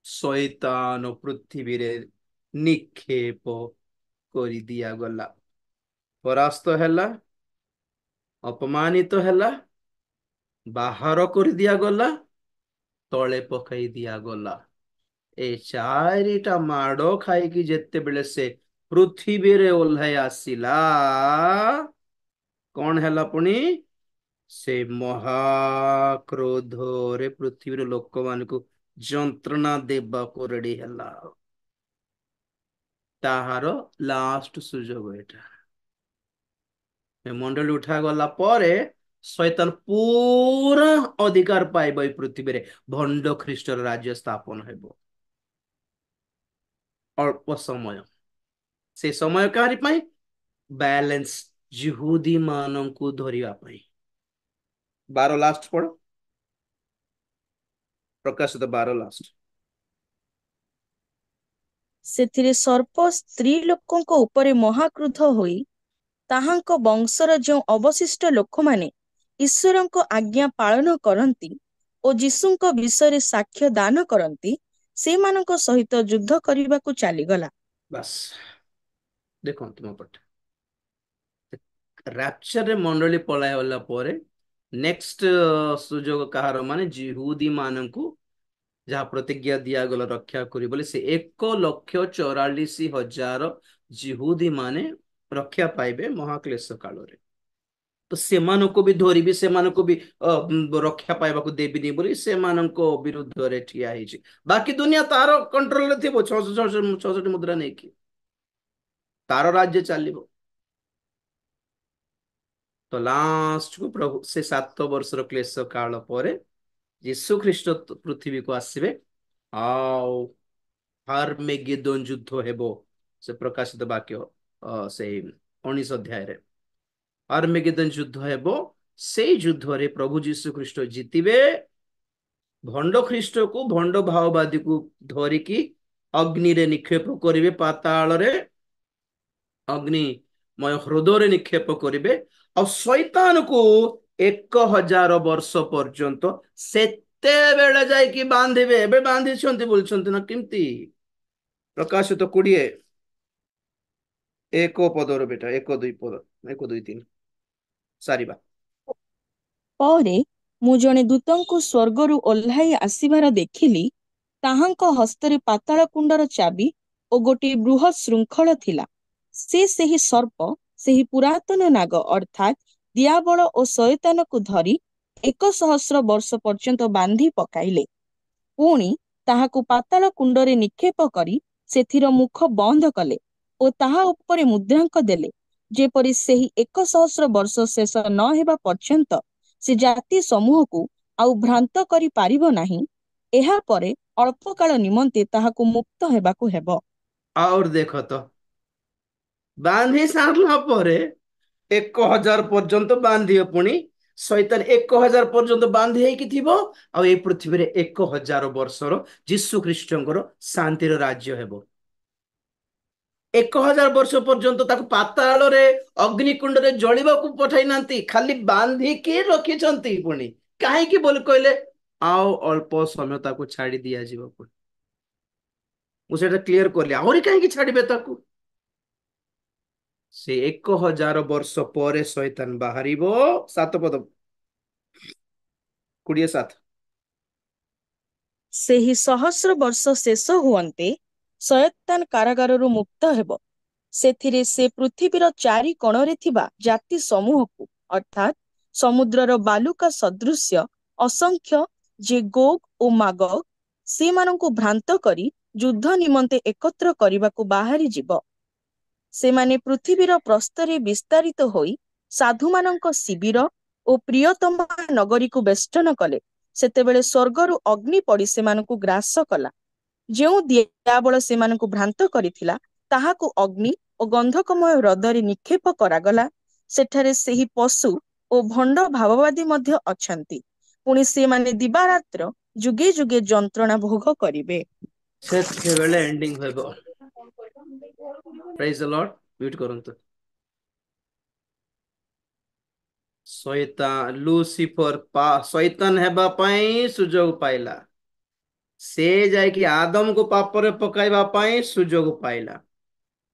ଶୈତାନ ପୃଥିବୀରେ ନିକ୍ଷେପ କରି ଦିଆଗଲା, ପରାସ୍ତ ହେଲା, ଅପମାନିତ ହେଲା, ବାହାର କରି ଦିଆଗଲା, ତଳେ ପକାଇ ଦିଆଗଲା। ଏ 4ଟା ମାଡ ଖାଇକି ଯେତେବେଳେ ସେ ପୃଥିବୀରେ ଓହ୍ଲାଇ ଆସିଲା, କଣ ହେଲା? ପୁଣି ସେ ମହାକ୍ରୋଧରେ ପୃଥିବୀର ଲୋକମାନଙ୍କୁ ଯନ୍ତ୍ରଣା ଦେବାକୁ ରେଡି ହେଲା। ତାହାର ଲାଷ୍ଟ ସୁଯୋଗ ଏଟା। ଏ ମଣ୍ଡଳୀ ଉଠାଗଲା ପରେ ଶୈତାନ ପୁରା ଅଧିକାର ପାଇବ ଏଇ ପୃଥିବୀରେ। ଭଣ୍ଡ ଖ୍ରୀଷ୍ଟର ରାଜ୍ୟ ସ୍ଥାପନ ହେବ। ଅଳ୍ପ ସମୟ। ସେ ସମୟ କାହାରି ପାଇଁ? बैलेंस जिहुदी मानंकु धरिया पाई 12 लास्ट पढ़ो प्रकाशित 12 लास्ट ସେଥିରେ ସର୍ପ ସ୍ତ୍ରୀ ଲୋକଙ୍କ ଉପରେ ମହାକ୍ରୁଦ୍ଧ ହୋଇ ତାହାଙ୍କ ବଂଶର ଯେଉଁ ଅବଶିଷ୍ଟ ଲୋକମାନେ ଈଶ୍ୱରଙ୍କ ଆଜ୍ଞା ପାଳନ କରନ୍ତି ଓ ଯୀଶୁଙ୍କ ବିଷୟରେ ସାକ୍ଷ୍ୟ ଦାନ କରନ୍ତି ସେମାନଙ୍କ ସହିତ ଯୁଦ୍ଧ କରିବାକୁ ଚାଲିଗଲା। बस देखो तुम पट रैप्चर रे मंडली पलाय वाला पोरे नेक्स्ट सुजोग कहार माने जिहुदी मानंकु जहाँ प्रतिज्ञा दिया गला रक्षा करी बोले से 1,44,000 जिहुदी माने रक्षा पाइबे महाक्लेश काल रे तो सेमानको भी धरिबी सेमानको भी रक्षा पाइबाको देबिनी बोली सेमानको विरुद्ध रे ठिया ହେଇଛି बाकी दुनिया तार कंट्रोल रे थिबो 666 मुद्रा नै कि तार राज्य चलिबो तो लास्ट को प्रभु से 7 वर्षर क्लेश काल पर यीशु ख्रीष्ट पृथ्वी को आसबे आउ हार्मेगेदोन युद्ध हेबो से प्रकाशित वाक्य से 19 अध्याय रे हार्मेगेदोन युद्ध हेबो से युद्ध रे प्रभु यीशु ख्रीष्ट जीतिबे भंड ख्रीष्ट को भंड भाववादी को धरिकी अग्नि रे निक्षेप करिवे पाताल रे अग्निमय हृदय निक्षेप करिवे और शैतान को 1,000 वर्ष पर्यंत सेते बेले जाइकी बांधिबे एबे बांधी छंती बोलछंती ना किमती प्रकाशित 20 एक पदर बेटा 1-2 पद 1-2-3 सारिबा ପରେ ମୁଁ ଜଣେ ଦୂତଙ୍କୁ ସ୍ୱର୍ଗରୁ ଓହ୍ଲାଇ ଆସିବାର ଦେଖିଲି। ତାହାଙ୍କ ହସ୍ତରେ ପାତାଳ କୁଣ୍ଡର ଚାବି ଓ ଗୋଟିଏ ବୃହତ୍ ଶୃଙ୍ଖଳ ଥିଲା। ସେ ସେହି ସର୍ପ ସେହି ପୁରାତନ ନାଗ ଅର୍ଥାତ୍ ଦିଆବଳ ଓ ଶୟତାନକୁ ଧରି 1,000 ବର୍ଷ ପର୍ଯ୍ୟନ୍ତ ବାନ୍ଧି ପକାଇଲେ। ପୁଣି ତାହାକୁ ପାତାଳ କୁଣ୍ଡରେ ନିକ୍ଷେପ କରି ସେଥିର ମୁଖ ବନ୍ଦ କଲେ ଓ ତାହା ଉପରେ ମୁଦ୍ରାଙ୍କ ଦେଲେ ଯେପରି ସେହି 1,000 ବର୍ଷ ଶେଷ ନ ହେବା ପର୍ଯ୍ୟନ୍ତ ସେ ଜାତି ସମୂହକୁ ଆଉ ଭ୍ରାନ୍ତ କରି ପାରିବ ନାହିଁ। ଏହା ପରେ ଅଳ୍ପ କାଳ ନିମନ୍ତେ ତାହାକୁ ମୁକ୍ତ ହେବାକୁ ହେବ। और देखो तो बांधी सारला परे 1,000 पर्यंत बांधी पुणी शैतान 1,000 पर्यंत बांधी ହେଇକି ଥିବ ଆଉ ଏ ପୃଥିବୀରେ 1,000 ବର୍ଷର ଯୀଶୁ ଖ୍ରୀଷ୍ଟଙ୍କର ଶାନ୍ତିର ରାଜ୍ୟ ହେବ 1,000 ବର୍ଷ ପର୍ଯ୍ୟନ୍ତ ତାକୁ ପାତାଳରେ ଅଗ୍ନିକୁଣ୍ଡରେ ଜଳିବାକୁ ପଠାଇ ନାହାନ୍ତି ଖାଲି ବାନ୍ଧିକି ରଖିଛନ୍ତି ପୁଣି କାହିଁକି ବୋଲି କହିଲେ ଆଉ ଅଳ୍ପ ସମୟ ତାକୁ ଛାଡି ଦିଆଯିବ ପୁଣି ମୁଁ ସେଟା କ୍ଲିୟର କଲି ଆହୁରି କାହିଁକି ଛାଡିବେ ତାକୁ से 1,000 वर्ष पर शैतान बाहरिबो 7 पद 27 ସେହି 1,000 ବର୍ଷ ଶେଷ ହୁଅନ୍ତେ ଶୟତାନ କାରାଗାରରୁ ମୁକ୍ତ ହେବ। ସେଥିରେ ସେ ପୃଥିବୀର ଚାରି କୋଣରେ ଥିବା ଜାତି ସମୂହକୁ ଅର୍ଥାତ୍ ସମୁଦ୍ରର ବାଲୁକା ସଦୃଶ୍ୟ ଅସଂଖ୍ୟ ଯେ ଗୋଗ୍ ଓ ମାଗୋଗ୍ ସେମାନଙ୍କୁ ଭ୍ରାନ୍ତ କରି ଯୁଦ୍ଧ ନିମନ୍ତେ ଏକତ୍ର କରିବାକୁ ବାହାରି ଯିବ। ସେମାନେ ପୃଥିବୀର ପ୍ରସ୍ତରେ ବିସ୍ତାରିତ ହୋଇ ସାଧୁମାନଙ୍କ ଶିବିର ଓ ପ୍ରିୟତମା ନଗରୀକୁ ବେଷ୍ଟନ କଲେ। ସେତେବେଳେ ସ୍ୱର୍ଗରୁ ଅଗ୍ନି ପଡ଼ି ସେମାନଙ୍କୁ ଗ୍ରାସ କଲା। ଯେଉଁ ଦିଆବଳ ସେମାନଙ୍କୁ ଭ୍ରାନ୍ତ କରିଥିଲା ତାହାକୁ ଅଗ୍ନି ଓ ଗନ୍ଧକମୟ ହ୍ରଦରେ ନିକ୍ଷେପ କରାଗଲା। ସେଠାରେ ସେହି ପଶୁ ଓ ଭଣ୍ଡ ଭାବବାଦୀ ମଧ୍ୟ ଅଛନ୍ତି। ପୁଣି ସେମାନେ ଦିବାରାତ୍ର ଯୁଗେ ଯୁଗେ ଯନ୍ତ୍ରଣା ଭୋଗ କରିବେ। ସେତେବେଳେ ଏଣ୍ଡିଂ ହେବ ପ୍ରେଜ ଦ ଲର୍ଡ म्यूट କରନ୍ତୁ ଶୈତାନ ଲୁସିଫର ଶୈତାନ ହେବା ପାଇଁ ସୁଯୋଗ ପାଇଲା ସେ ଯାଇକି ଆଦମକୁ ପାପରେ ପକାଇବା ପାଇଁ ସୁଯୋଗ ପାଇଲା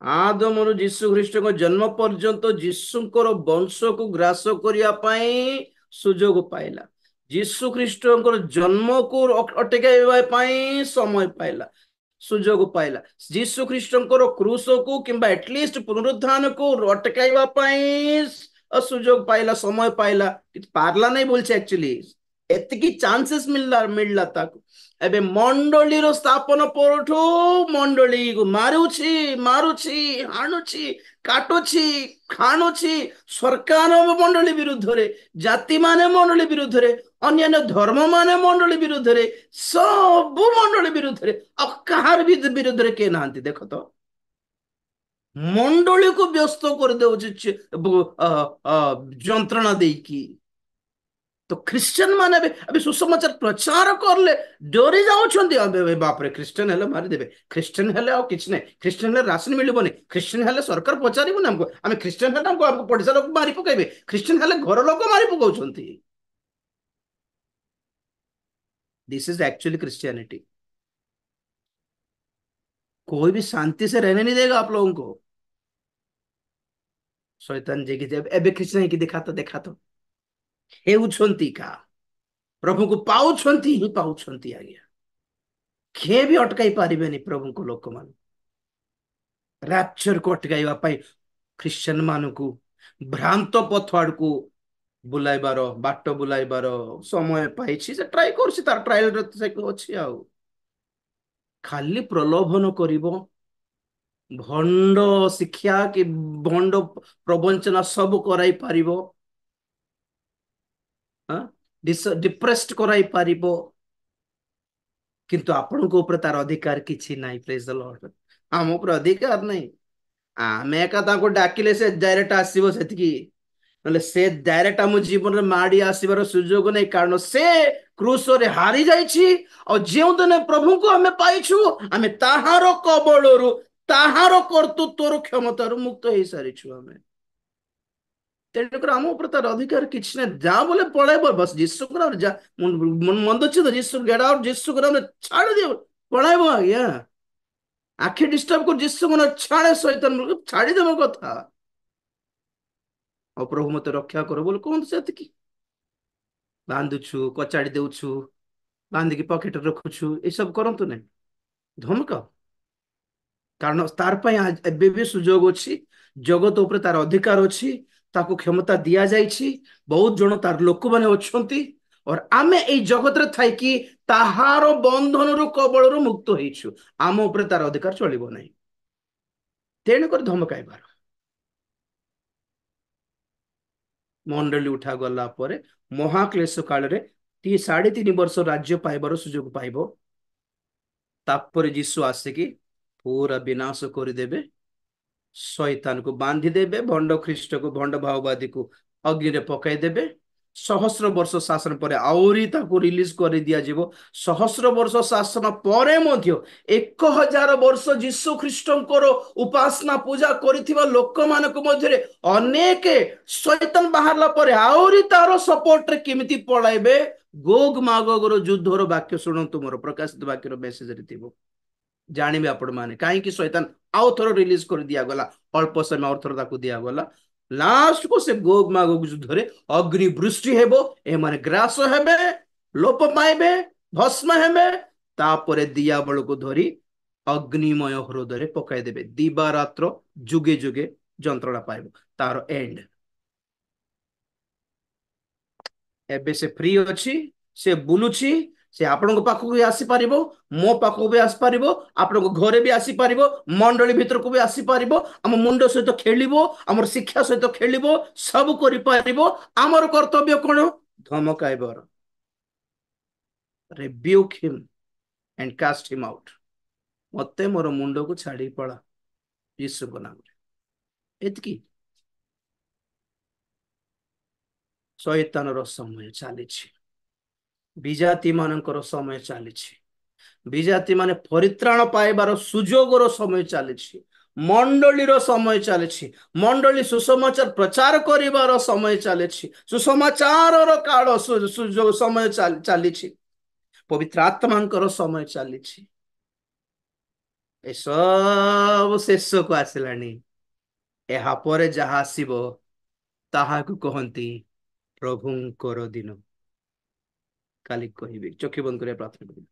आदमरु जीशु ख्रीष्ट को जन्म पर्यंत जीशुଙ୍କର ବଂଶକୁ ଗ୍ରାସ କରିବା ପାଇଁ ସୁଯୋଗ ପାଇଲା जीशु ଖ୍ରୀଷ୍ଟଙ୍କର ଜନ୍ମକୁ ଅଟକାଇବା ପାଇଁ ସମୟ ପାଇଲା ସୁଯୋଗ ପାଇଲା जीशु ଖ୍ରୀଷ୍ଟଙ୍କର କ୍ରୁଶକୁ କିମ୍ବା ଏଟଲିଷ୍ଟ ପୁନରୁତ୍ଥାନକୁ ଅଟକାଇବା ପାଇଁ ସୁଯୋଗ ପାଇଲା ସମୟ ପାଇଲା କିଛି ପାରିଲା ନାହିଁ ବୋଲଛି ଆକ୍ଚୁଆଲି ଏତିକି ଚାନ୍ସେସ୍ ମିଳିଲା ତାକୁ ଏବେ ମଣ୍ଡଳୀର ସ୍ଥାପନ ପରଠୁ ମଣ୍ଡଳୀକୁ ମାରୁଛି ହାଣୁଛି କାଟୁଛି ଖାଣୁଛି ସରକାର ମଣ୍ଡଳୀ ବିରୁଦ୍ଧରେ ଜାତି ମାନେ ମଣ୍ଡଳୀ ବିରୁଦ୍ଧରେ ଅନ୍ୟାନ୍ୟ ଧର୍ମ ମାନେ ମଣ୍ଡଳୀ ବିରୁଦ୍ଧରେ ସବୁ ମଣ୍ଡଳୀ ବିରୁଦ୍ଧରେ ଆଉ କାହାର ବିରୁଦ୍ଧରେ କିଏ ନାହାନ୍ତି ଦେଖ ତ ମଣ୍ଡଳୀକୁ ବ୍ୟସ୍ତ କରିଦେଉଛି ଯନ୍ତ୍ରଣା ଦେଇକି। तो ख्रिश्चन माने अभी सुसमाचार प्रचार करले डरी जाउछंती। अबे बाप रे ख्रिश्चन हेले मारी देबे, ख्रिश्चन हेले आ किछ नै, ख्रिश्चन हेले राशन मिलबोनी, ख्रिश्चन हेले सरकार पचारिबो ना हमको, आमे ख्रिश्चन हेले हमको पड़िसा लोक मारी पकाइबे, ख्रिश्चन हेले घर लोक मारी पकाउछंती। This is actually Christianity. कोई भी शांति से रहने नहीं देगा आप लोगों को। शैतान जे कि एबे ख्रिश्चन है कि देखा तो हेउछंती का प्रभु को पाउछंती ही पाउछंती आज्ञा। किए भी अटकाई पारिबेनी प्रभु को लोक मान राप्चर को अटकाइबा पाई ख्रिश्चन मानकु भ्रांत पथ आड़कू बुलाइबार बाट बुलाइबार समय पाइछि से ट्राई करछि, तार ट्रायल रे से अछि आ खाली प्रलोभन करिवो भंड शिक्षा कि भंड प्रवंचना सब कराई पारिबो, हां डिप्रेस्ड कराई पारिबो, किंतु आपन को ऊपर तार अधिकार किछि नाही। Praise the Lord. हम ऊपर अधिकार नहीं। आमे एका ताको डाकिले से डायरेक्ट आसीबो सेतिकी, नले से डायरेक्ट हम जीवन रे माडी आसीबार सुजोग नै, कारण से क्रूस रे हारी जाईछि और जेउ दिन प्रभु को हमें पाइछु हमें ताहारो कबळरु ताहारो कर्तृत्वर क्षमतारु मुक्त होई सारिछु। हमें तेणुकर आम ऊपर तार अधिकार किछि नै। जा बोले पळाइबो बस यीशु को जा मन मंद छ तो यीशु गेट आउट, यीशु को हमने छाड़ दियो पळाइबो आज्ञा। आखि डिस्टर्ब को यीशु को छाड़े शैतान छाड़ी देबो कथा और प्रभु मते रक्षा करो बोले कौन से की बांधुछु कचाड़ी देउछु बांधिकी पकेट रखुछु ये सब करंतु नहीं धमकाओ, कारण तार पई एबे भी सुजोग अछि। जगत ऊपर तार अधिकार अछि, ताको क्षमता दिया जाइछि। बहुत जण तार लोक माने अछंती और आमे ए जगत रे थाई कि ताहारो बंधन रु कबळ रु मुक्त होइछु। आम ऊपर तार अधिकार चलिबो नहीं। तेण कर धमकाइबार मंडली उठा गला परे महाक्लेश काल रे 3.5 वर्ष राज्य पाइबार सुजोग पाइबो। तापर जीशु आसिकी पूरा विनाश करदेबे, शैतान को बांधी देबे, भंड ख्रीष्ट को भंड भाववादी को अग्नि रे पकाई देबे। 1000 वर्ष शासन पर आउरी ताको रिलीज कर दिया जीवो। 1000 वर्ष शासन परे मध्य 1000 वर्ष जीशु ख्रीष्टंकर उपासना पूजा करिथिबा लोक मानक मध्य अनेक शैतान बाहरला परे आउरी तारो सपोर्ट रे केमिति पळाइबे। गोग मागोग रो युद्धर वाक्य सुनंतु मोर प्रकाशित वाक्यर मेसेज रे थिबो, जानबे आपण माने कहीं शैतान आउ थर रिलीज कर दिया गला। अल्प समय और थर ताकू दिया गला। लास्ट को से गोग मागोग युद्ध रे अग्नि वृष्टि हेबो, ए माने ग्रास हेबे, लोप पाइबे, भस्म हेबे। तापरे दिया बळ को धरी अग्निमय हृदय रे पकाई देबे। दिबा रात्र जुगे जुगे जंत्रणा पाइबो, तार एंड। एबे से फ्री अछि, से बुलुछि, से आपण पाखक भी आसी पारिबो, मो पाखक भी आसी पारिबो, आपण घरे भी आसी पारिबो, मंडली भीतर को भी आसी पारिबो, हम मुंड सहित खेलिबो, हमर शिक्षा सहित खेलिबो, सब करि पारिबो। हमर कर्तव्य कोन? धमकाइबर, rebuke him and cast him out. मते मोर मुंड को छाड़ी पळा यीशु को नाम रे। एतकी शैतान रो समय चलीछि, विजाति मानकर समय चलीछि, विजाति माने परित्राण पाइबार सुजोगर समय चलीछि, मंडलीर समय चलीछि, मंडली सुसमाचार प्रचार करिवार समय चलीछि, सुसमाचार काल सुजोग समय चलीछि, पवित्र आत्मांकर समय चलीछि। ए सब शेष को आसिलानी। एहा परे जहा आसीबो ताहाकु कहंती प्रभुंकर दिन। काली कहिबे। चक्षु बंद करे प्रार्थना करिबे।